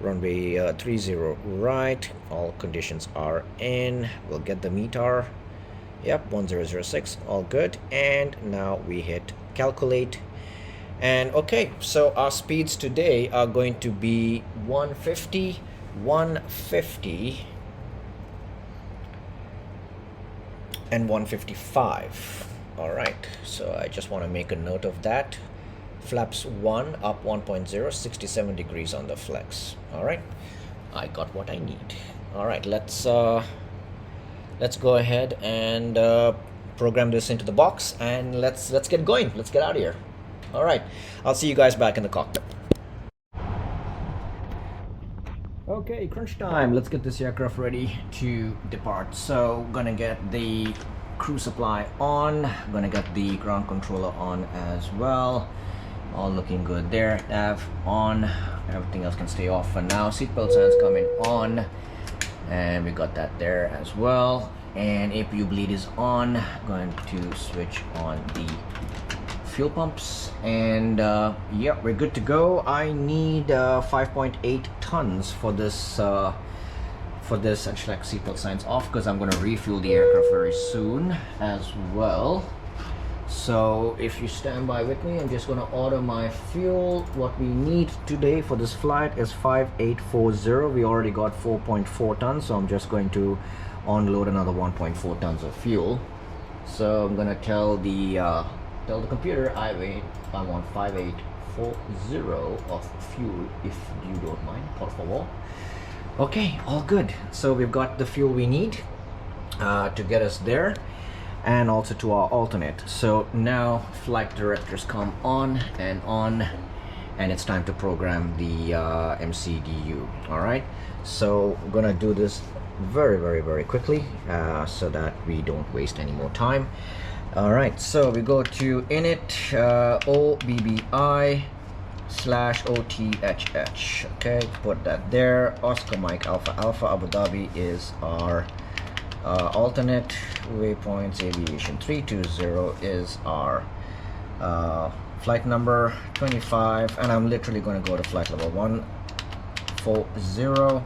Runway 30 right. All conditions are in. We'll get the METAR. Yep, 1006. All good. And now we hit calculate. And okay, so our speeds today are going to be 150, 150. and 155. All right, so I just want to make a note of that. Flaps 1 up 1.0, 67 degrees on the flex. All right, I got what I need. All right, let's go ahead and program this into the box, and let's get going. Let's get out of here. All right, I'll see you guys back in the cockpit. Okay, crunch time. Let's get this aircraft ready to depart. So gonna get the crew supply on, gonna get the ground controller on as well. All looking good there. Nav on, everything else can stay off for now. Seatbelt signs coming on, and we got that there as well. And APU bleed is on. Going to switch on the fuel pumps, and yeah, we're good to go. I need 5.8 tons for this. I should like seatbelt signs off because I'm going to refuel the aircraft very soon as well. So if you stand by with me, I'm just going to order my fuel. What we need today for this flight is 5840. We already got 4.4 tons, so I'm just going to unload another 1.4 tons of fuel. So I'm going to tell the computer I want 5840 of fuel, if you don't mind, por favor. Okay, all good. So we've got the fuel we need to get us there, and also to our alternate. So now flight directors come on, and it's time to program the MCDU. All right, so we're gonna do this very quickly so that we don't waste any more time. All right, so we go to init OBBI /OTHH. Okay, put that there. Oscar Mike Alpha Alpha Abu Dhabi is our alternate. Waypoints Aviation 320 is our flight number 25, and I'm literally going to go to flight level 140,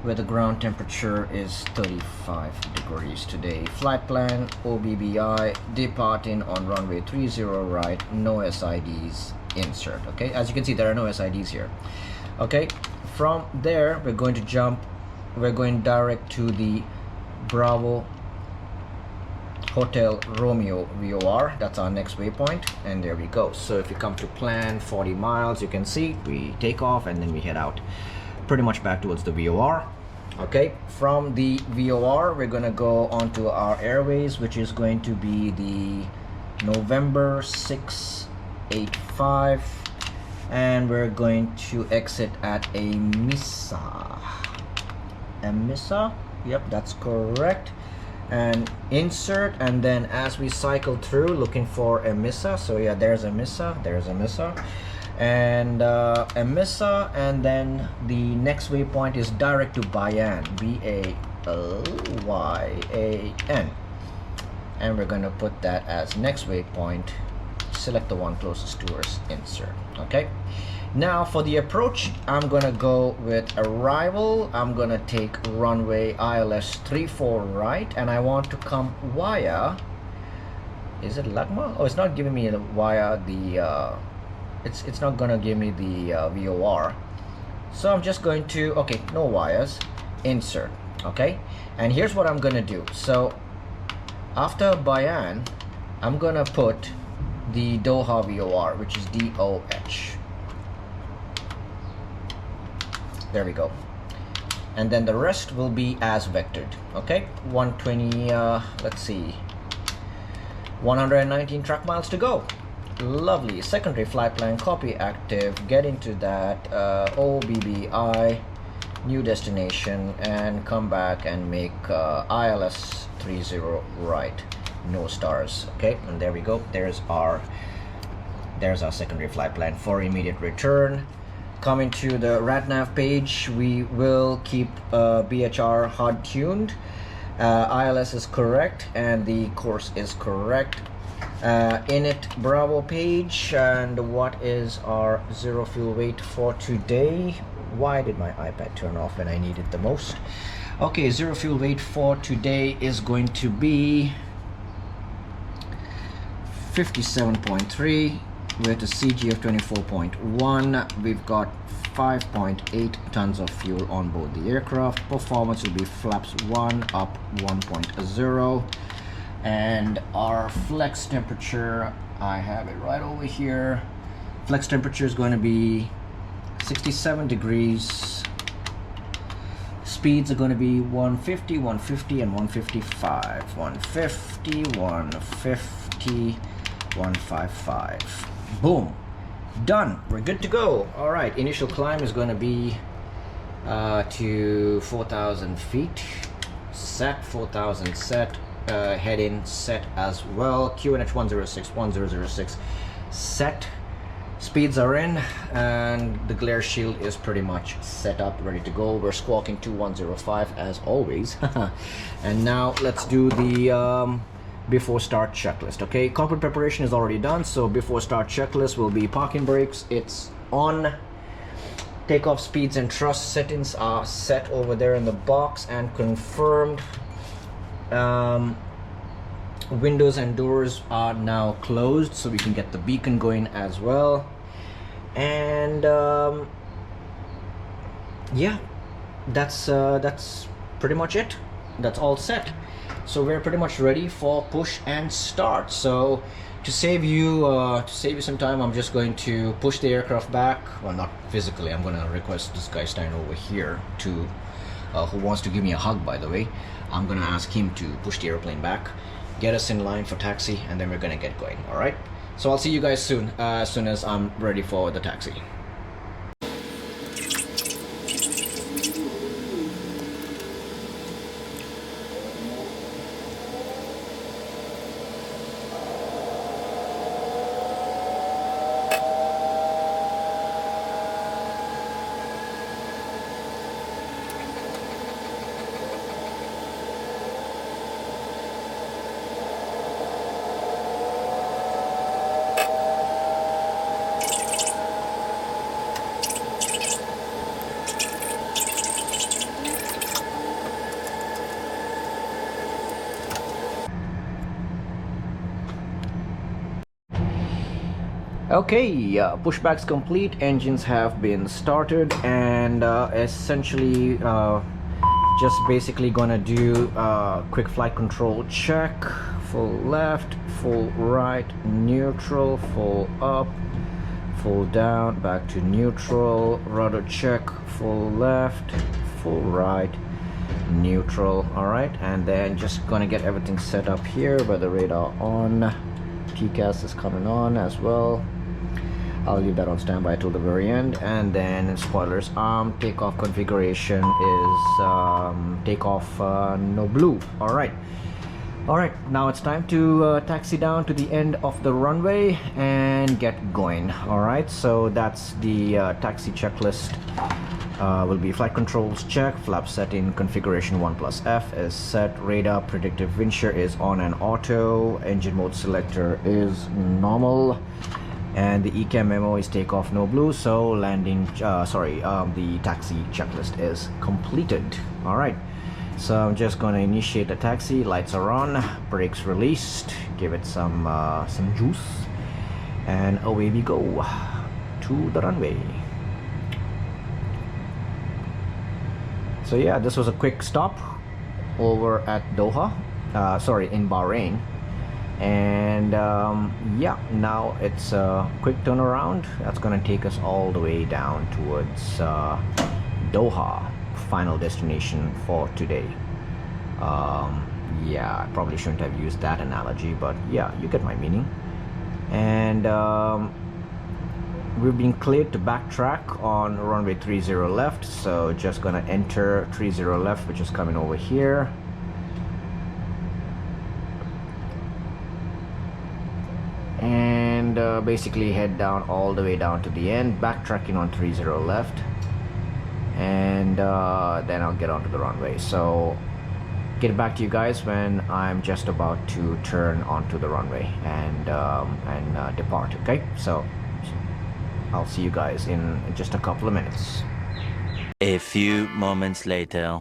where the ground temperature is 35 degrees today. Flight plan OBBI, departing on runway 30 right, no SIDs, insert. Okay, as you can see, there are no SIDs here. Okay, from there we're going direct to the Bravo Hotel Romeo VOR. That's our next waypoint, and there we go. So if you come to plan 40 miles, you can see we take off and then we head out pretty much back towards the VOR. Okay, from the VOR we're gonna go onto our airways, which is going to be the November 685, and we're going to exit at Emissa. Yep, that's correct. And insert, and then as we cycle through looking for Emissa, so yeah, there's Emissa, and Emissa, and then the next waypoint is direct to Bayan, BALYAN, and we're going to put that as next waypoint. Select the one closest to us, insert. Okay, now for the approach, I'm gonna go with arrival. I'm gonna take runway ILS 34 right, and I want to come via, is it Lagma? Oh, it's not giving me via the it's not gonna give me the VOR, so I'm just going to, okay, no wires, insert. Okay, and here's what I'm gonna do. So after Bayan, I'm gonna put the Doha VOR, which is DOH. There we go, and then the rest will be as vectored. Okay, 120 let's see, 119 track miles to go. Lovely. Secondary flight plan, copy active, get into that, OBBI, new destination, and come back and make ILS 30 right, no stars. Okay, and there we go. There's our secondary flight plan for immediate return. Coming to the RADNAV page, we will keep BHR hard tuned. ILS is correct and the course is correct. Init Bravo page, and what is our zero fuel weight for today? Why did my iPad turn off when I need it the most? Okay, zero fuel weight for today is going to be 57.3 with a CG of 24.1. We've got 5.8 tons of fuel on board the aircraft. Performance will be flaps 1 up 1.0, And our flex temperature, I have it right over here. Flex temperature is going to be 67 degrees. Speeds are going to be 150, 150, and 155. 150, 150, 155. Boom. Done. We're good to go. All right. Initial climb is going to be to 4,000 feet. Set 4,000 set. Head in set as well. QNH 106, 1006 set. Speeds are in, and the glare shield is pretty much set up, ready to go. We're squawking 2105 as always. And now let's do the before start checklist. Okay, cockpit preparation is already done, so before start checklist will be parking brakes. It's on. Takeoff speeds and thrust settings are set over there in the box and confirmed. Windows and doors are now closed, so we can get the beacon going as well. And yeah, that's pretty much it. That's all set. So we're pretty much ready for push and start. So to save you some time, I'm just going to push the aircraft back. Well, not physically. I'm going to request this guy standing over here to who wants to give me a hug, by the way. I'm going to ask him to push the airplane back, get us in line for taxi, and then we're gonna get going. All right, so I'll see you guys soon, as soon as I'm ready for the taxi. Okay, pushback's complete, engines have been started, and essentially just basically gonna do quick flight control check. Full left, full right, neutral, full up, full down, back to neutral, rudder check, full left, full right, neutral. All right, and then just gonna get everything set up here. Weather radar on, TCAS is coming on as well. I'll leave that on standby till the very end. And then spoilers, takeoff configuration is takeoff no blue. All right, now it's time to taxi down to the end of the runway and get going. All right, so that's the taxi checklist. Will be flight controls check, flap setting configuration 1+F is set, radar predictive wind shear is on and auto, engine mode selector is normal, and the ECAM memo is takeoff no blue. So landing the taxi checklist is completed. All right, so I'm just going to initiate the taxi. Lights are on, brakes released, give it some juice, and away we go to the runway. So yeah, this was a quick stop over at Doha, in Bahrain. And yeah, now it's a quick turnaround. That's gonna take us all the way down towards Doha, final destination for today. Yeah, I probably shouldn't have used that analogy, but yeah, you get my meaning. And we've been cleared to backtrack on runway 30 left, so just gonna enter 30 left, which is coming over here. And basically head down all the way down to the end, backtracking on 30 left, and then I'll get onto the runway. So get back to you guys when I'm just about to turn onto the runway and depart. Okay, so I'll see you guys in just a couple of minutes. A few moments later.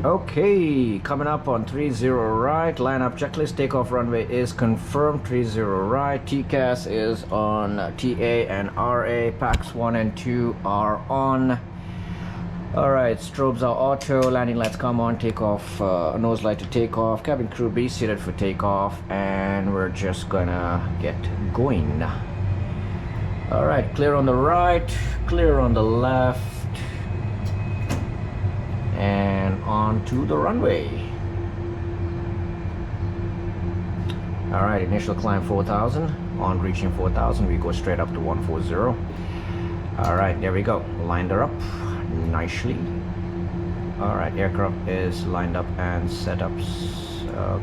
Okay, coming up on 30 right, lineup checklist, takeoff runway is confirmed, 30 right, TCAS is on, TA and RA, PAX 1 and 2 are on. Alright, strobes are auto, landing lights come on, takeoff, nose light to takeoff, cabin crew be seated for takeoff, and we're just gonna get going. Alright, clear on the right, clear on the left, and on to the runway. Alright, initial climb 4,000. On reaching 4,000, we go straight up to 140. Alright, there we go. Lined her up nicely. Alright, aircraft is lined up and set up.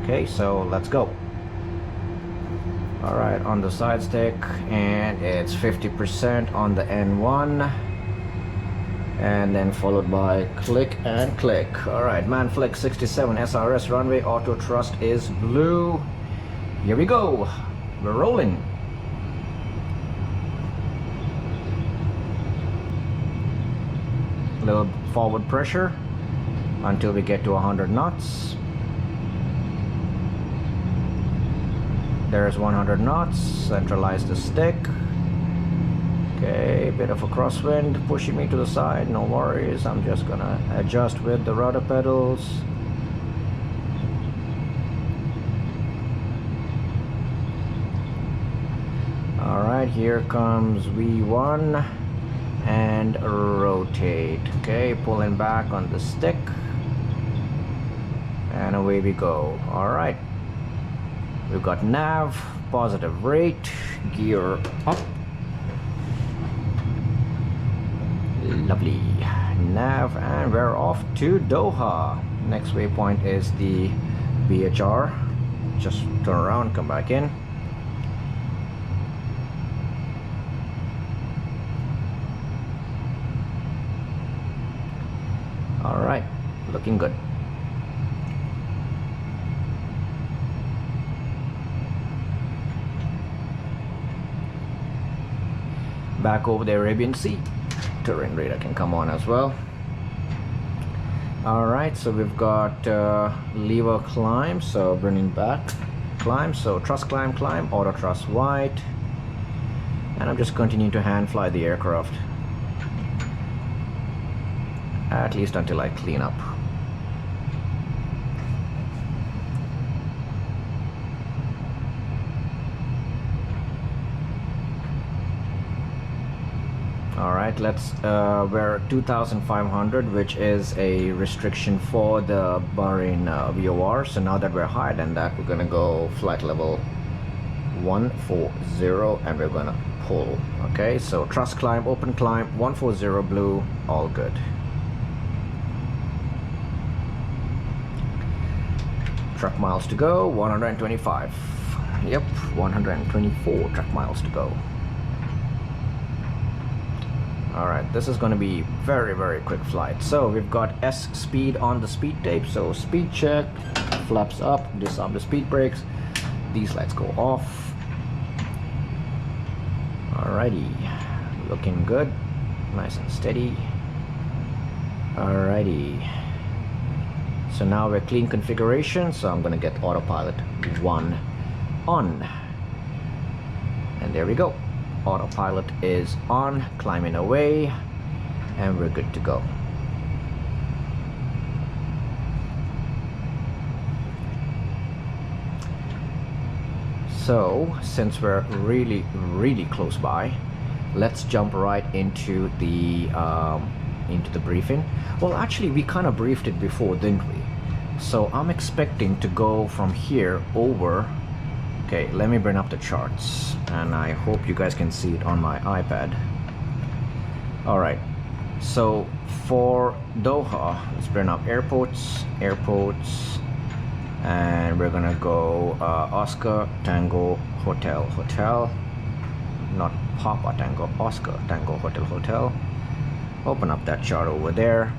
Okay, so let's go. Alright, on the side stick, and it's 50% on the N1. And then followed by click and click. Alright, man flick 67 SRS runway, auto thrust is blue. Here we go. We're rolling. Little forward pressure until we get to 100 knots. There's 100 knots. Centralize the stick. Okay, bit of a crosswind pushing me to the side. No worries. I'm just gonna adjust with the rudder pedals. Alright, here comes V1 and rotate. Okay, pulling back on the stick, and away we go. Alright, we've got nav, positive rate, gear up. Lovely. Nav, and we're off to Doha. Next waypoint is the VHR. Just turn around, come back in. Alright, looking good. Back over the Arabian Sea. Terrain radar can come on as well. Alright, so we've got lever climb, so bringing back climb, so thrust climb, auto thrust wide, and I'm just continuing to hand fly the aircraft, at least until I clean up. Alright, let's we're 2,500, which is a restriction for the Bahrain VOR. So now that we're higher than that, we're gonna go flight level 140 and we're gonna pull. Okay, so thrust climb, open climb, 140 blue, all good. Truck miles to go, 125. Yep, 124 truck miles to go. Alright, this is going to be very quick flight. So we've got S speed on the speed tape, so speed check, flaps up, disarm the speed brakes, these lights go off. Alrighty, looking good, nice and steady. Alrighty, so now we're clean configuration, so I'm going to get autopilot 1 on, and there we go. Autopilot is on, climbing away, and we're good to go. So since we're really close by, let's jump right into the briefing. Well, actually we kind of briefed it before, didn't we? So I'm expecting to go from here over. Okay, let me bring up the charts, and I hope you guys can see it on my iPad. Alright, so for Doha, let's bring up airports, and we're gonna go Oscar Tango Hotel, not Papa Tango, Oscar Tango Hotel. Open up that chart over there,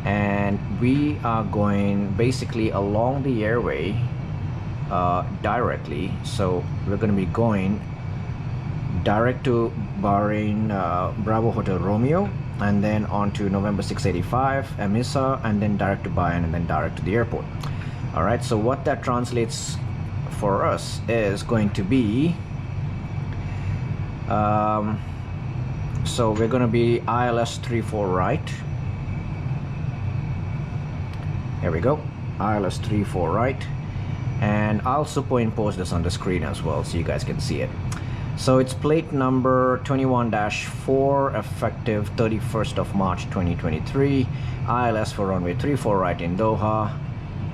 and we are going basically along the airway directly. So we're going to be going direct to Bahrain Bravo Hotel Romeo, and then on to November 685 Emissa, and then direct to Bahrain, and then direct to the airport. Alright, so what that translates for us is going to be so we're going to be ILS 34 right, Here we go, ILS 34 right, and I'll superimpose this on the screen as well so you guys can see it. So it's plate number 21-4, effective 31st of March 2023, ILS for runway 34 right in Doha,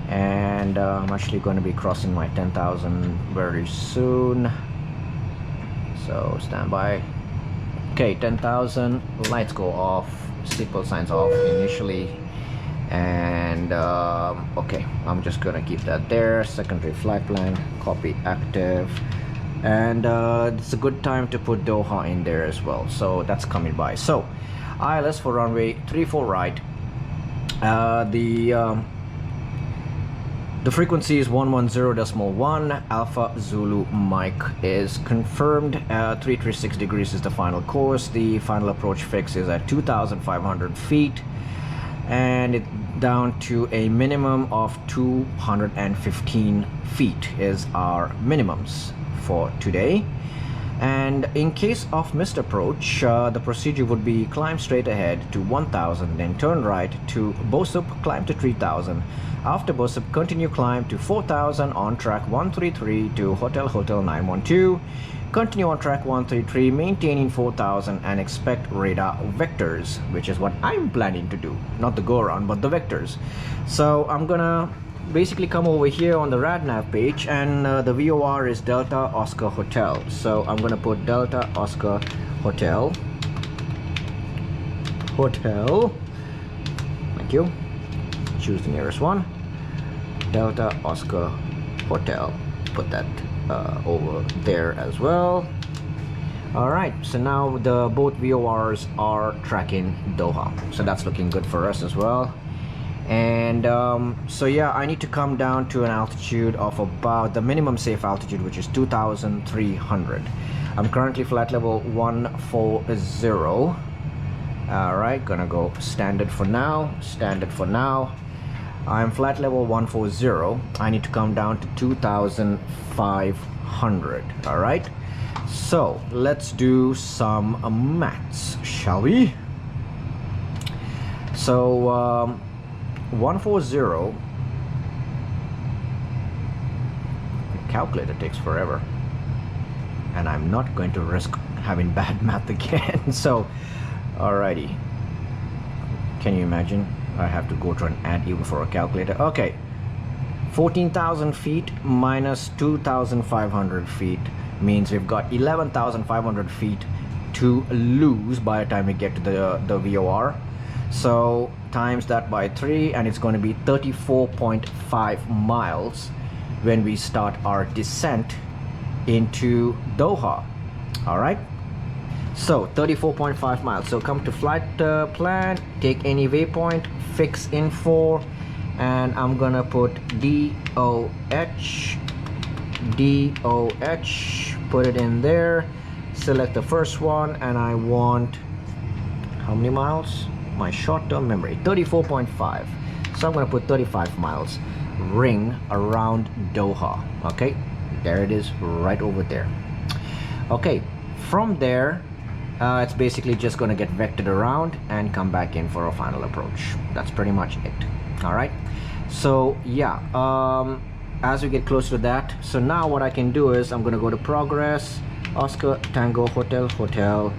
and I'm actually going to be crossing my 10,000 very soon, so stand by. Okay, 10,000, lights go off, seatbelt signs off initially, and okay, I'm just gonna keep that there. Secondary flight plan, copy active, and it's a good time to put Doha in there as well, so that's coming by. So ILS for runway 34 right, the frequency is 110.1. Alpha Zulu Mike is confirmed. 336 degrees is the final course. The final approach fix is at 2,500 feet, and it down to a minimum of 215 feet is our minimums for today. And in case of missed approach, the procedure would be climb straight ahead to 1,000, then turn right to Bosup, climb to 3,000. After Bosup, continue climb to 4,000 on track 133 to Hotel 912. Continue on track 133, maintaining 4,000, and expect radar vectors, which is what I'm planning to do. Not the go around, but the vectors. So I'm gonna basically come over here on the RadNav page, and the VOR is Delta Oscar Hotel. So I'm gonna put Delta Oscar Hotel. Thank you. Choose the nearest one. Delta Oscar Hotel. Put that over there as well. All right, so now the both VORs are tracking Doha, so that's looking good for us as well. And so yeah, I need to come down to an altitude of about the minimum safe altitude, which is 2,300. I'm currently flight level 140. All right, gonna go standard for now. I'm flight level 140. I need to come down to 2,500. All right, so let's do some maths, shall we? So 140, the calculator takes forever, and I'm not going to risk having bad math again. So alrighty, can you imagine? I have to go to an ad even for a calculator. Okay, 14,000 feet minus 2,500 feet means we've got 11,500 feet to lose by the time we get to the VOR. So times that by 3, and it's going to be 34.5 miles when we start our descent into Doha. All right, so 34.5 miles. So come to flight plan, take any waypoint, fix info, and I'm gonna put DOH, put it in there, select the first one, and I want how many miles? My short-term memory, 34.5. So I'm gonna put 35 miles ring around Doha. Okay, there it is, right over there. Okay, from there it's basically just gonna get vectored around and come back in for a final approach. That's pretty much it. All right, so yeah, as we get closer to that, so now what I can do is I'm gonna go to progress, Oscar Tango Hotel,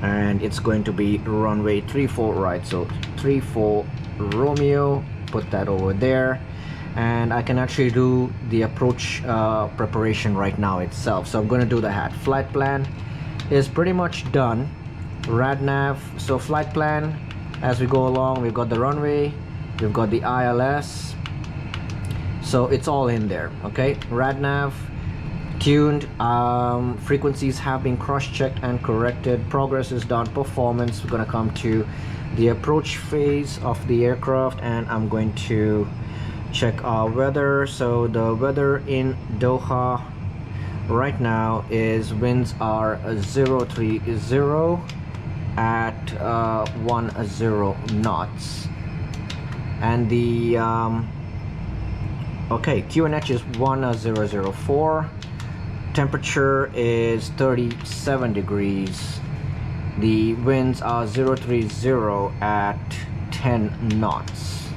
and it's going to be runway 34 right. So 34 Romeo, put that over there, and I can actually do the approach preparation right now itself. So I'm going to do the hat. Flight plan is pretty much done. RadNav, so flight plan as we go along, we've got the runway, we've got the ILS, so it's all in there. Okay, RadNav tuned, frequencies have been cross-checked and corrected, progress is done, performance. We're going to come to the approach phase of the aircraft, and I'm going to check our weather. So the weather in Doha right now is winds are 030 at 10 knots, and the okay, QNH is 1004. Temperature is 37 degrees. The winds are 030 at 10 knots.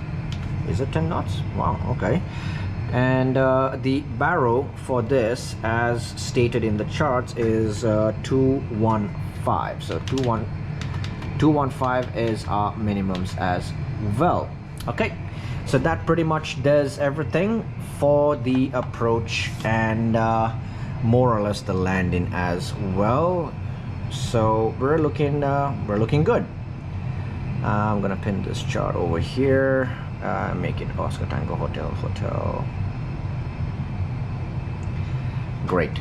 Is it 10 knots? Wow, okay. And the barrow for this, as stated in the charts, is 215. So 215 is our minimums as well. Okay, so that pretty much does everything for the approach and more or less the landing as well. So we're looking good. I'm gonna pin this chart over here, make it Oscar Tango Hotel. Great.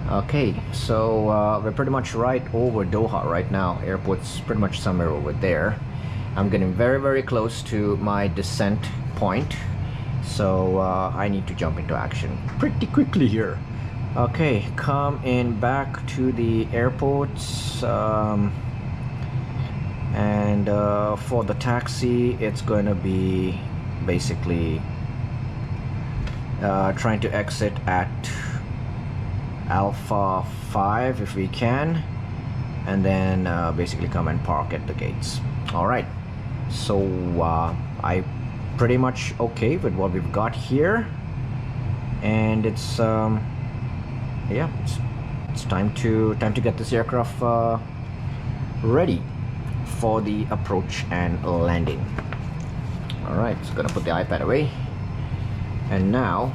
Okay, so we're pretty much right over Doha right now. Airport's pretty much somewhere over there. I'm getting very, very close to my descent point, so I need to jump into action pretty quickly here. Okay, come in back to the airports, and for the taxi, it's going to be basically trying to exit at Alpha 5 if we can, and then basically come and park at the gates. All right, so I pretty much okay with what we've got here, and it's yeah, it's time to get this aircraft ready for the approach and landing. All right, so gonna put the iPad away, and now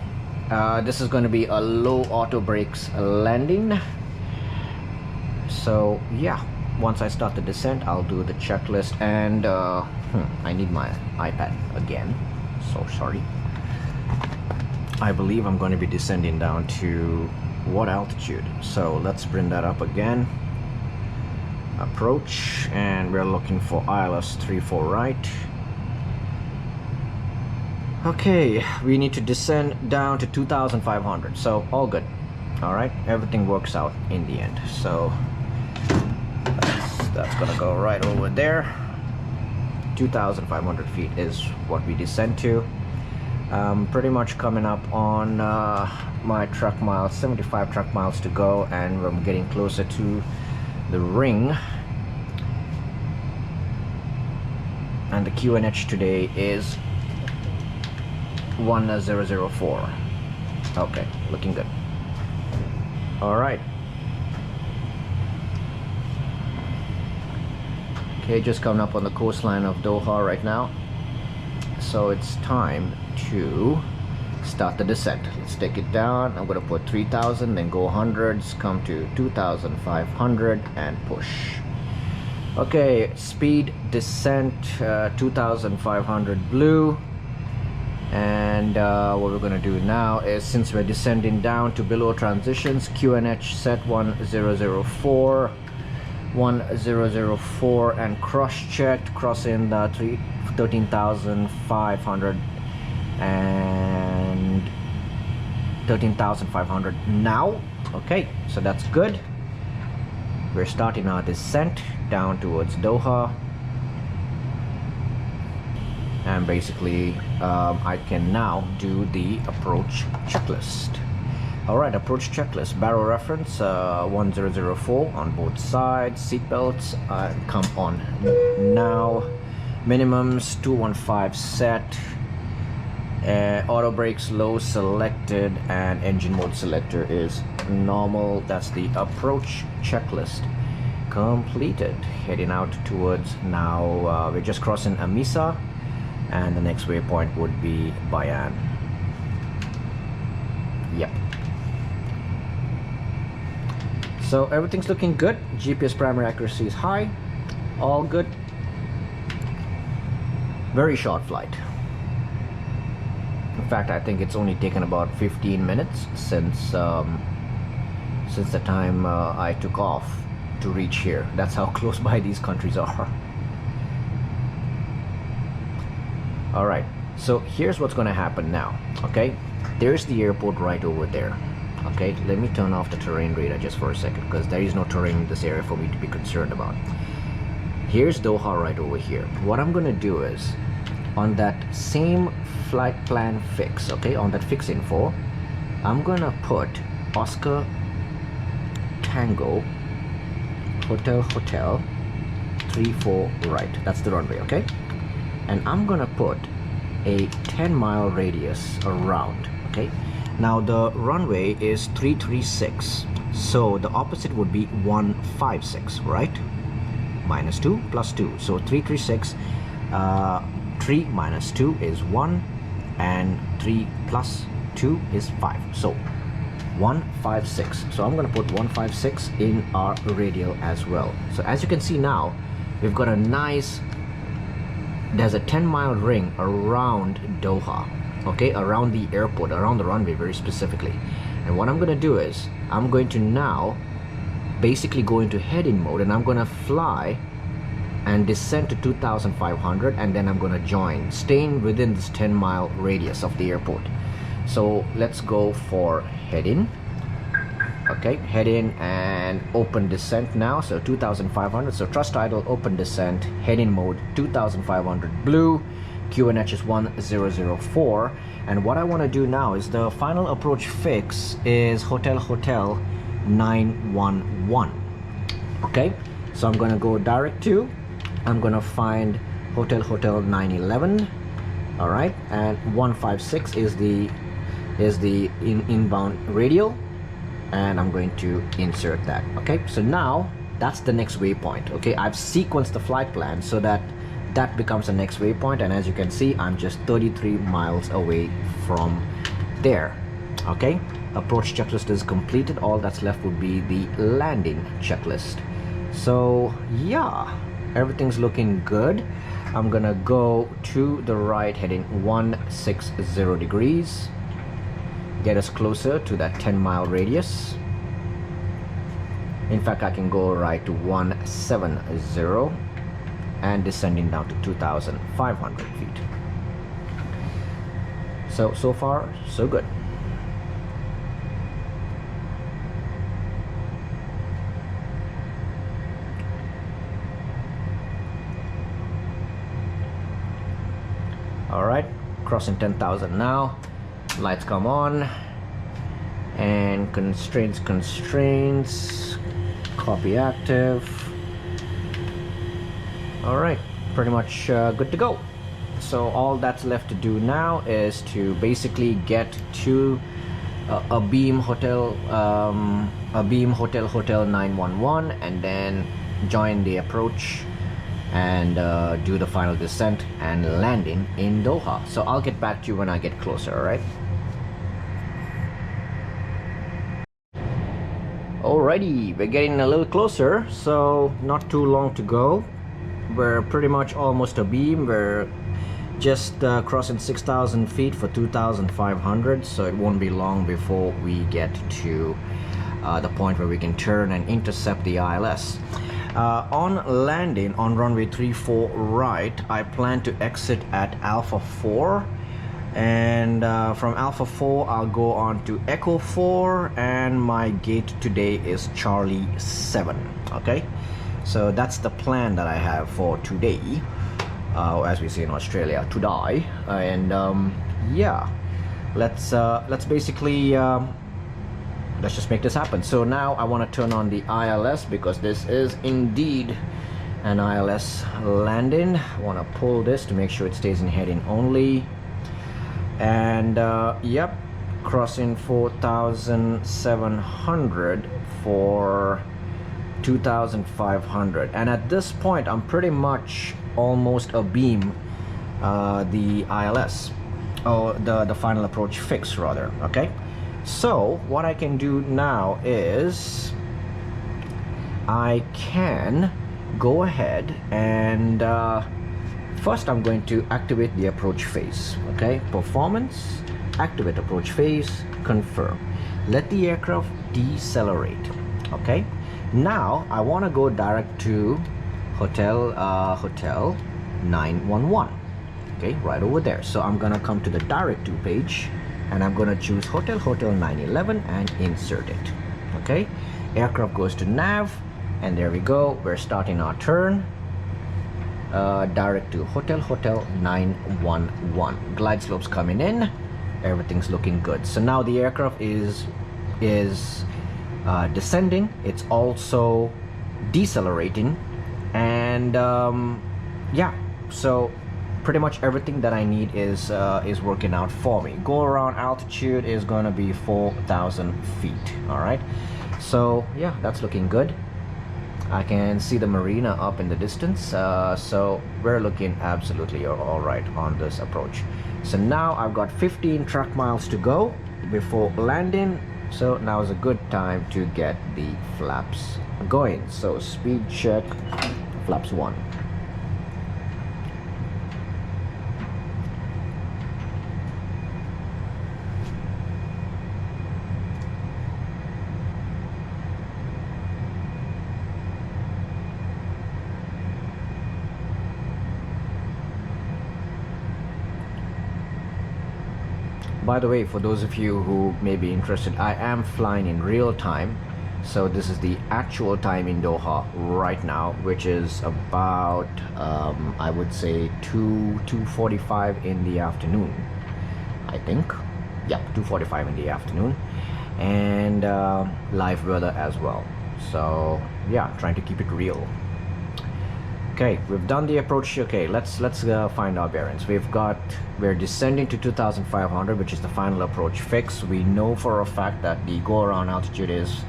this is going to be a low auto brakes landing. So yeah, once I start the descent, I'll do the checklist. And I need my iPad again, so sorry. I believe I'm going to be descending down to what altitude? So let's bring that up again. Approach, and we're looking for ILS 34 right. Okay, we need to descend down to 2,500, so all good. All right, everything works out in the end. So that's gonna go right over there. 2,500 feet is what we descend to. Pretty much coming up on my truck miles, 75 truck miles to go, and I'm getting closer to the ring. And the QNH today is 1004. Okay, looking good. All right. Okay, just coming up on the coastline of Doha right now. So it's time to start the descent. Let's take it down. I'm gonna put 3,000, then go hundreds, come to 2,500 and push. Okay, speed descent 2,500 blue. And what we're going to do now is, since we're descending down to below transitions, QNH set 1004 and cross-checked, crossing the 13,500 and 13,500 now. Okay, so that's good. We're starting our descent down towards Doha. And basically I can now do the approach checklist. All right, approach checklist. Barrel reference 1004 on both sides. Seatbelts come on now. Minimums 215 set. Auto brakes low selected, and engine mode selector is normal. That's the approach checklist completed. Heading out towards now. We're just crossing Amisa. And the next waypoint would be Bayan. Yep. So everything's looking good. GPS primary accuracy is high. All good. Very short flight. In fact, I think it's only taken about 15 minutes since the time I took off to reach here. That's how close by these countries are. All right, so here's what's going to happen now. Okay, there's the airport right over there. Okay, let me turn off the terrain radar just for a second, because there is no terrain in this area for me to be concerned about. Here's Doha right over here. What I'm going to do is, on that same flight plan fix, okay, on that fix info, I'm going to put Oscar Tango Hotel 34 right. That's the runway, okay? And I'm gonna put a 10-mile radius around. Okay, now the runway is 336, so the opposite would be 156, right? Minus 2 plus 2, so 336. 3 minus 2 is 1, and 3 plus 2 is 5, so 156. So I'm going to put 156 in our radial as well. So as you can see now, we've got a nice, there's a 10-mile ring around Doha, okay, around the airport, around the runway very specifically. And what I'm going to do is I'm going to now basically go into heading mode, and I'm going to fly and descend to 2,500, and then I'm going to join, staying within this 10-mile radius of the airport. So let's go for head in. Okay, head in and open descent now, so 2,500. So thrust idle, open descent, head in mode, 2,500 blue, QNH is 1004. And what I want to do now is the final approach fix is Hotel 911. Okay, so I'm going to go direct to, I'm going to find Hotel 911. All right, and 156 is the inbound radial, and I'm going to insert that. Okay, so now that's the next waypoint. Okay, I've sequenced the flight plan so that that becomes the next waypoint, and as you can see, I'm just 33 miles away from there. Okay, approach checklist is completed. All that's left would be the landing checklist. So yeah, everything's looking good. I'm gonna go to the right, heading 160 degrees, get us closer to that 10-mile radius. In fact, I can go right to 170 and descending down to 2,500 feet. So far so good. All right, crossing 10,000 now. Lights come on, and constraints, copy active. All right, pretty much good to go. So all that's left to do now is to basically get to a beam hotel 911, and then join the approach and do the final descent and landing in Doha. So I'll get back to you when I get closer. All right. Alrighty, we're getting a little closer, so not too long to go. We're pretty much almost a beam. We're just crossing 6,000 feet for 2,500, so it won't be long before we get to the point where we can turn and intercept the ILS. On landing on runway 34 right, I plan to exit at Alpha 4, and from Alpha 4 I'll go on to Echo 4, and my gate today is Charlie 7. Okay, so that's the plan that I have for today, as we say in Australia, today. And yeah, let's basically let's just make this happen. So now I want to turn on the ILS, because this is indeed an ILS landing. I want to pull this to make sure it stays in heading only. And yep, crossing 4,700 for 2,500. And at this point, I'm pretty much almost abeam the ILS, or the final approach fix rather. Okay, so what I can do now is I can go ahead and first I'm going to activate the approach phase. Okay, performance, activate approach phase, confirm. Let the aircraft decelerate. Okay, now I want to go direct to Hotel 911. Okay, right over there. So I'm gonna come to the direct to page, and I'm gonna choose Hotel 911 and insert it. Okay, aircraft goes to nav, and there we go. We're starting our turn. Direct to Hotel 911. Glide slopes coming in. Everything's looking good. So now the aircraft is descending. It's also decelerating, and yeah, so pretty much everything that I need is working out for me. Go around altitude is going to be 4,000 feet. All right, so yeah, that's looking good. I can see the marina up in the distance, so we're looking absolutely all right on this approach. So now I've got 15 track miles to go before landing, so now is a good time to get the flaps going. So speed check, flaps 1. By the way, for those of you who may be interested, I am flying in real time. So this is the actual time in Doha right now, which is about, I would say 2:45 in the afternoon, I think. Yeah, 2:45 in the afternoon. And live weather as well. So yeah, trying to keep it real. Okay, we've done the approach. Okay, let's find our bearings. We're descending to 2,500, which is the final approach fix. We know for a fact that the go around altitude is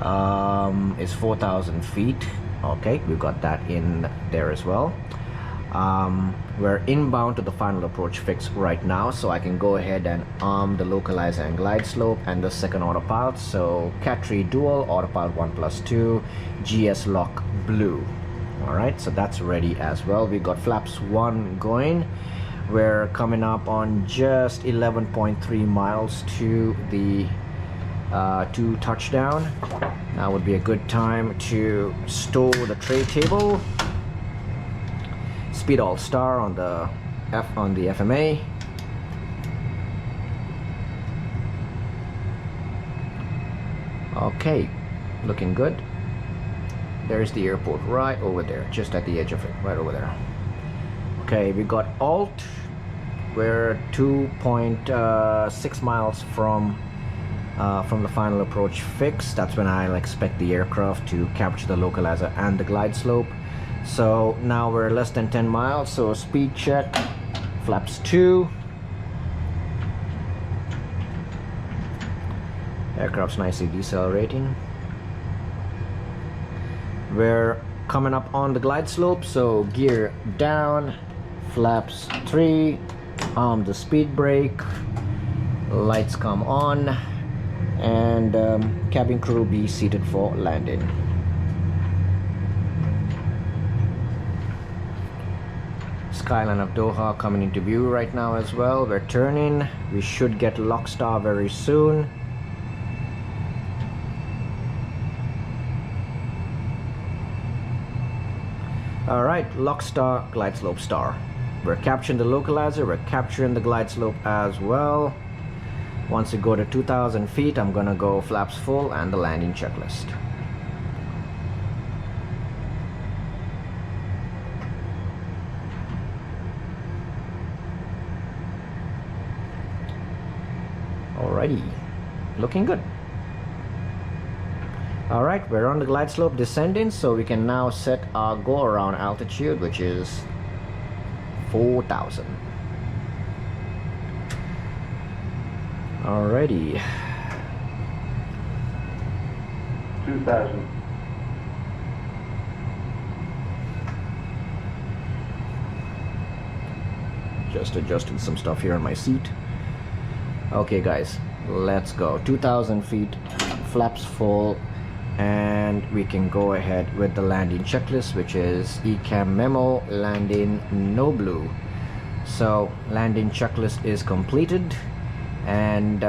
4,000 feet. Okay, we've got that in there as well. We're inbound to the final approach fix right now, so I can go ahead and arm the localizer and glide slope and the second autopilot. So Cat 3 dual, autopilot 1+2, GS lock blue. All right, so that's ready as well. We got flaps 1 going. We're coming up on just 11.3 miles to the to touchdown. Now would be a good time to stow the tray table. Speed all star on the FMA. Okay, looking good. There's the airport right over there, just at the edge of it, right over there. Okay, we got alt. We're 2.6 miles from the final approach fix. That's when I'll expect the aircraft to capture the localizer and the glide slope. So now we're less than 10 miles, so speed check, flaps 2. Aircraft's nicely decelerating. We're coming up on the glide slope, so gear down, flaps 3, arm the speed brake, lights come on, and cabin crew be seated for landing. Skyline of Doha coming into view right now as well. We're turning. We should get Lockstar very soon. Alright, Lockstar, glide slope star. We're capturing the localizer, we're capturing the glide slope as well. Once we go to 2,000 feet, I'm gonna go flaps full and the landing checklist. Alrighty, looking good. Alright, we're on the glide slope descending, so we can now set our go around altitude, which is 4,000. Alrighty. 2,000. Just adjusting some stuff here on my seat. Okay guys, let's go. 2,000 feet, flaps full, and we can go ahead with the landing checklist, which is ECAM memo, landing no blue. So landing checklist is completed, and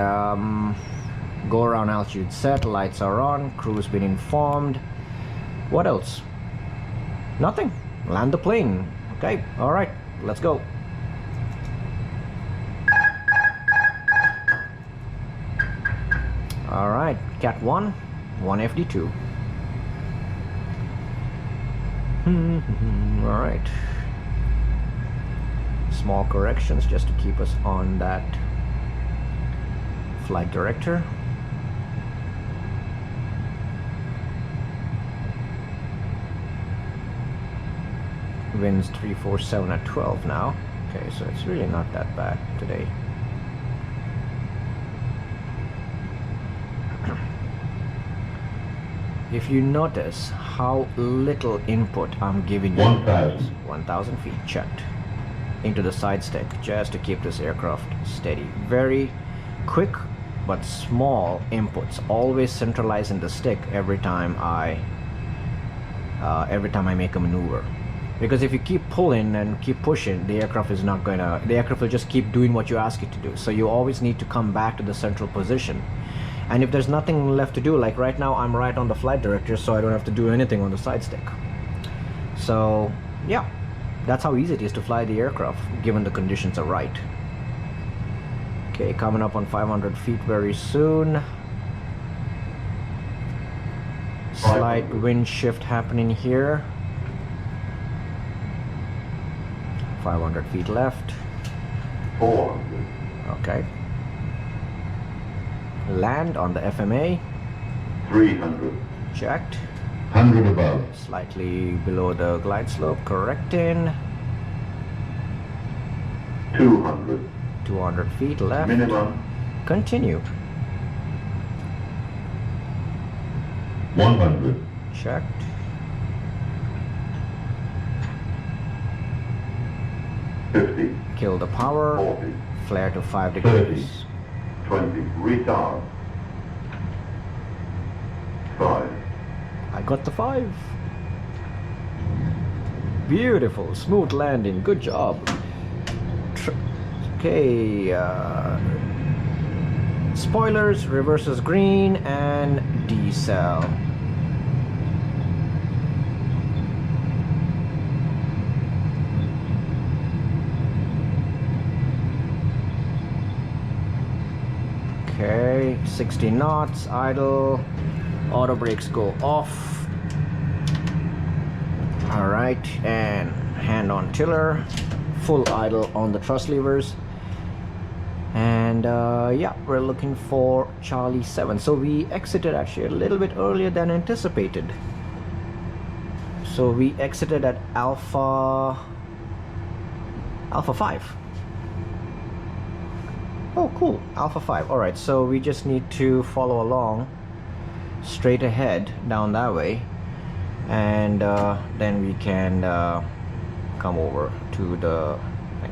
go around altitude set, lights are on, crew's been informed. What else? Nothing. Land the plane. Okay, all right, let's go. All right, Cat 1, 1 FD2. All right. Small corrections just to keep us on that flight director. Winds 347 at 12 now. Okay, so it's really not that bad today. If you notice how little input I'm giving you, 1,000 feet checked into the side stick just to keep this aircraft steady. Very quick but small inputs, always centralized in the stick every time I make a maneuver. Because if you keep pulling and keep pushing, the aircraft will just keep doing what you ask it to do. So you always need to come back to the central position. And if there's nothing left to do, like right now I'm right on the flight director, so I don't have to do anything on the side stick. So yeah, that's how easy it is to fly the aircraft given the conditions are right. Okay, coming up on 500 feet very soon. Slight wind shift happening here. 500 feet left. 400. Okay. Land on the FMA. 300. Checked. 100 above. Slightly below the glide slope, correcting. 200. 200 feet left. Minimum. Continue. 100. Checked. $50. Kill the power. 40. Flare to 5 30. degrees. 20. Retard. 5. I got the 5. Beautiful, smooth landing. Good job. Okay. Spoilers, reverses green, and decel. Okay, 60 knots, idle, auto brakes go off. Alright, and hand on tiller, full idle on the thrust levers. And yeah, we're looking for Charlie 7. So we exited actually a little bit earlier than anticipated. So we exited at Alpha 5. Oh, cool. Alpha 5. Alright, so we just need to follow along straight ahead down that way. And then we can come over to the thing.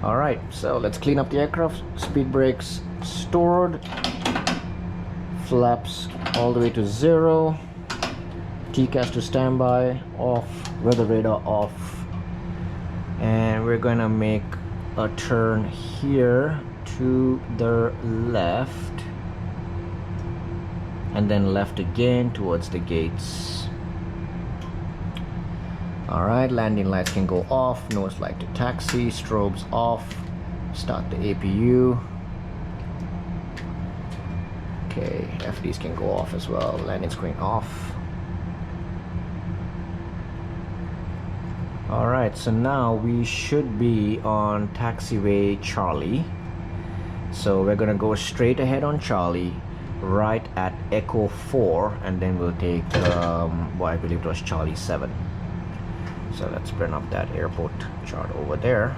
Alright, so let's clean up the aircraft. Speed brakes stored. Flaps all the way to 0. TCAS to standby, off, weather radar off, and we're gonna make a turn here to the left and then left again towards the gates. Alright, landing lights can go off, nose light to taxi, strobes off, start the APU. Okay, FDs can go off as well, landing screen off. Alright, so now we should be on taxiway Charlie. So we're gonna go straight ahead on Charlie, right at Echo 4, and then we'll take, well, I believe it was Charlie 7. So let's bring up that airport chart over there.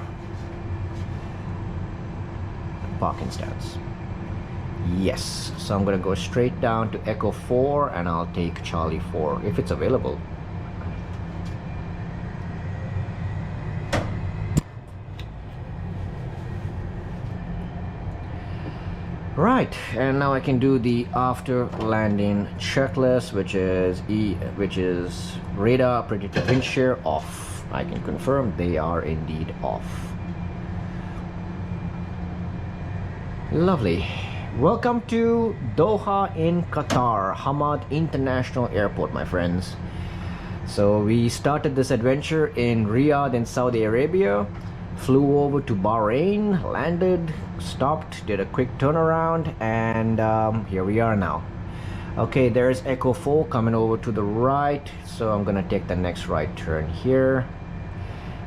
Parking stance. Yes, so I'm gonna go straight down to Echo 4 and I'll take Charlie 4 if it's available. Right, and now I can do the after landing checklist, which is radar, predicted wind shear off. I can confirm they are indeed off. Lovely. Welcome to Doha in Qatar, Hamad International Airport, my friends. So we started this adventure in Riyadh in Saudi Arabia, flew over to Bahrain, landed, stopped, did a quick turnaround, and here we are now. Okay, there's Echo 4 coming over to the right, so I'm gonna take the next right turn here,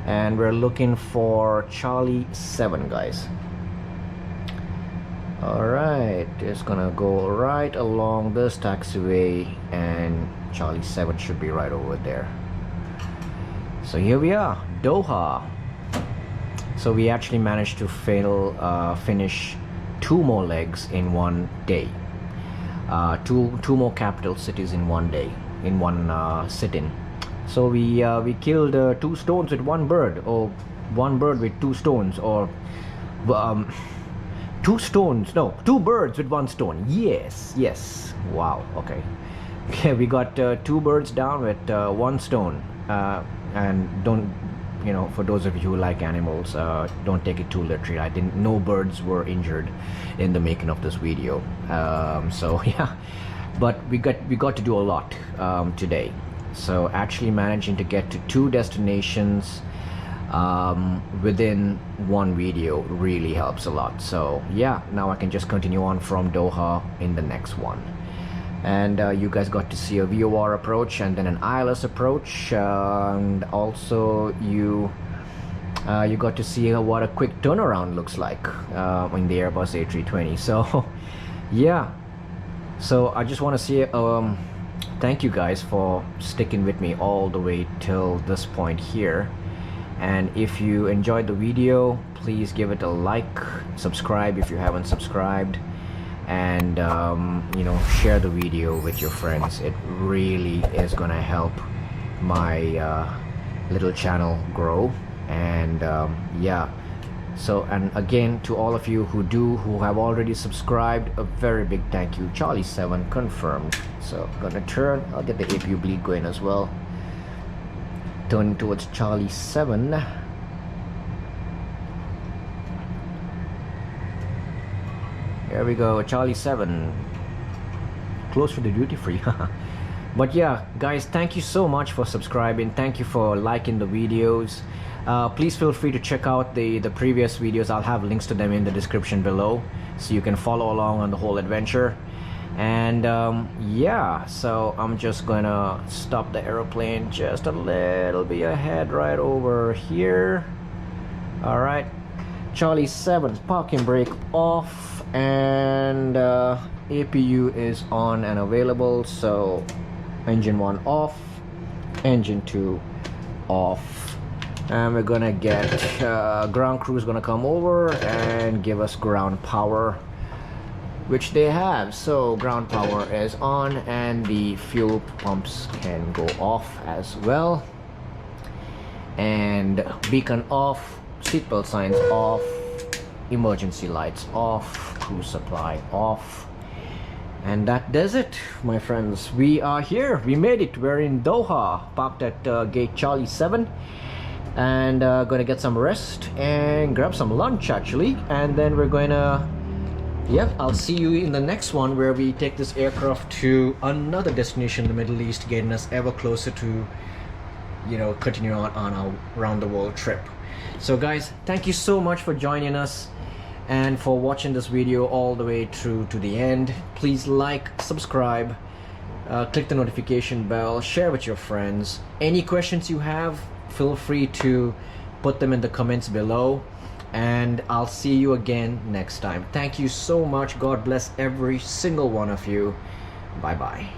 and we're looking for Charlie 7, guys. Alright, it's gonna go right along this taxiway, and Charlie 7 should be right over there. So here we are, Doha. So we actually managed to finish 2 more legs in one day. Two more capital cities in one day, in one sit-in. So we killed 2 stones with 1 bird, or 1 bird with 2 stones, or 2 stones, no, 2 birds with 1 stone. Yes, wow. Okay, we got 2 birds down with 1 stone. And don't, you know, for those of you who like animals, don't take it too literally. No birds were injured in the making of this video. So yeah, but we got to do a lot today. So actually managing to get to 2 destinations within 1 video really helps a lot. So yeah, now I can just continue on from Doha in the next one. And you guys got to see a VOR approach and then an ILS approach, and also you got to see what a quick turnaround looks like in the Airbus A320. So yeah, so I just want to say thank you guys for sticking with me all the way till this point here. And if you enjoyed the video, please give it a like, subscribe if you haven't subscribed, and you know, share the video with your friends. It really is gonna help my little channel grow. And yeah, so, and again, to all of you who have already subscribed, a very big thank you. Charlie 7 confirmed. So I'm gonna turn, I'll get the APU bleed going as well. Turn towards Charlie 7. There we go, Charlie 7, close to the duty free. But yeah, guys, thank you so much for subscribing. Thank you for liking the videos. Please feel free to check out the previous videos. I'll have links to them in the description below, so you can follow along on the whole adventure. And yeah, so I'm just gonna stop the aeroplane just a little bit ahead, right over here. All right, Charlie 7 parking brake off, and APU is on and available. So engine 1 off, engine 2 off, and we're gonna get ground crew is gonna come over and give us ground power, which they have. So ground power is on, and the fuel pumps can go off as well, and beacon off, seatbelt signs off, emergency lights off, cruise supply off. And that does it, my friends. We are here, we made it. We're in Doha, parked at gate Charlie 7, and gonna get some rest and grab some lunch actually, and then we're gonna, yep, I'll see you in the next one, where we take this aircraft to another destination in the Middle East, getting us ever closer to, you know, continue on our round the world trip. So guys, thank you so much for joining us and for watching this video all the way through to the end. Please like, subscribe, click the notification bell, share with your friends. Any questions you have, feel free to put them in the comments below, and I'll see you again next time. Thank you so much. God bless every single one of you. Bye bye.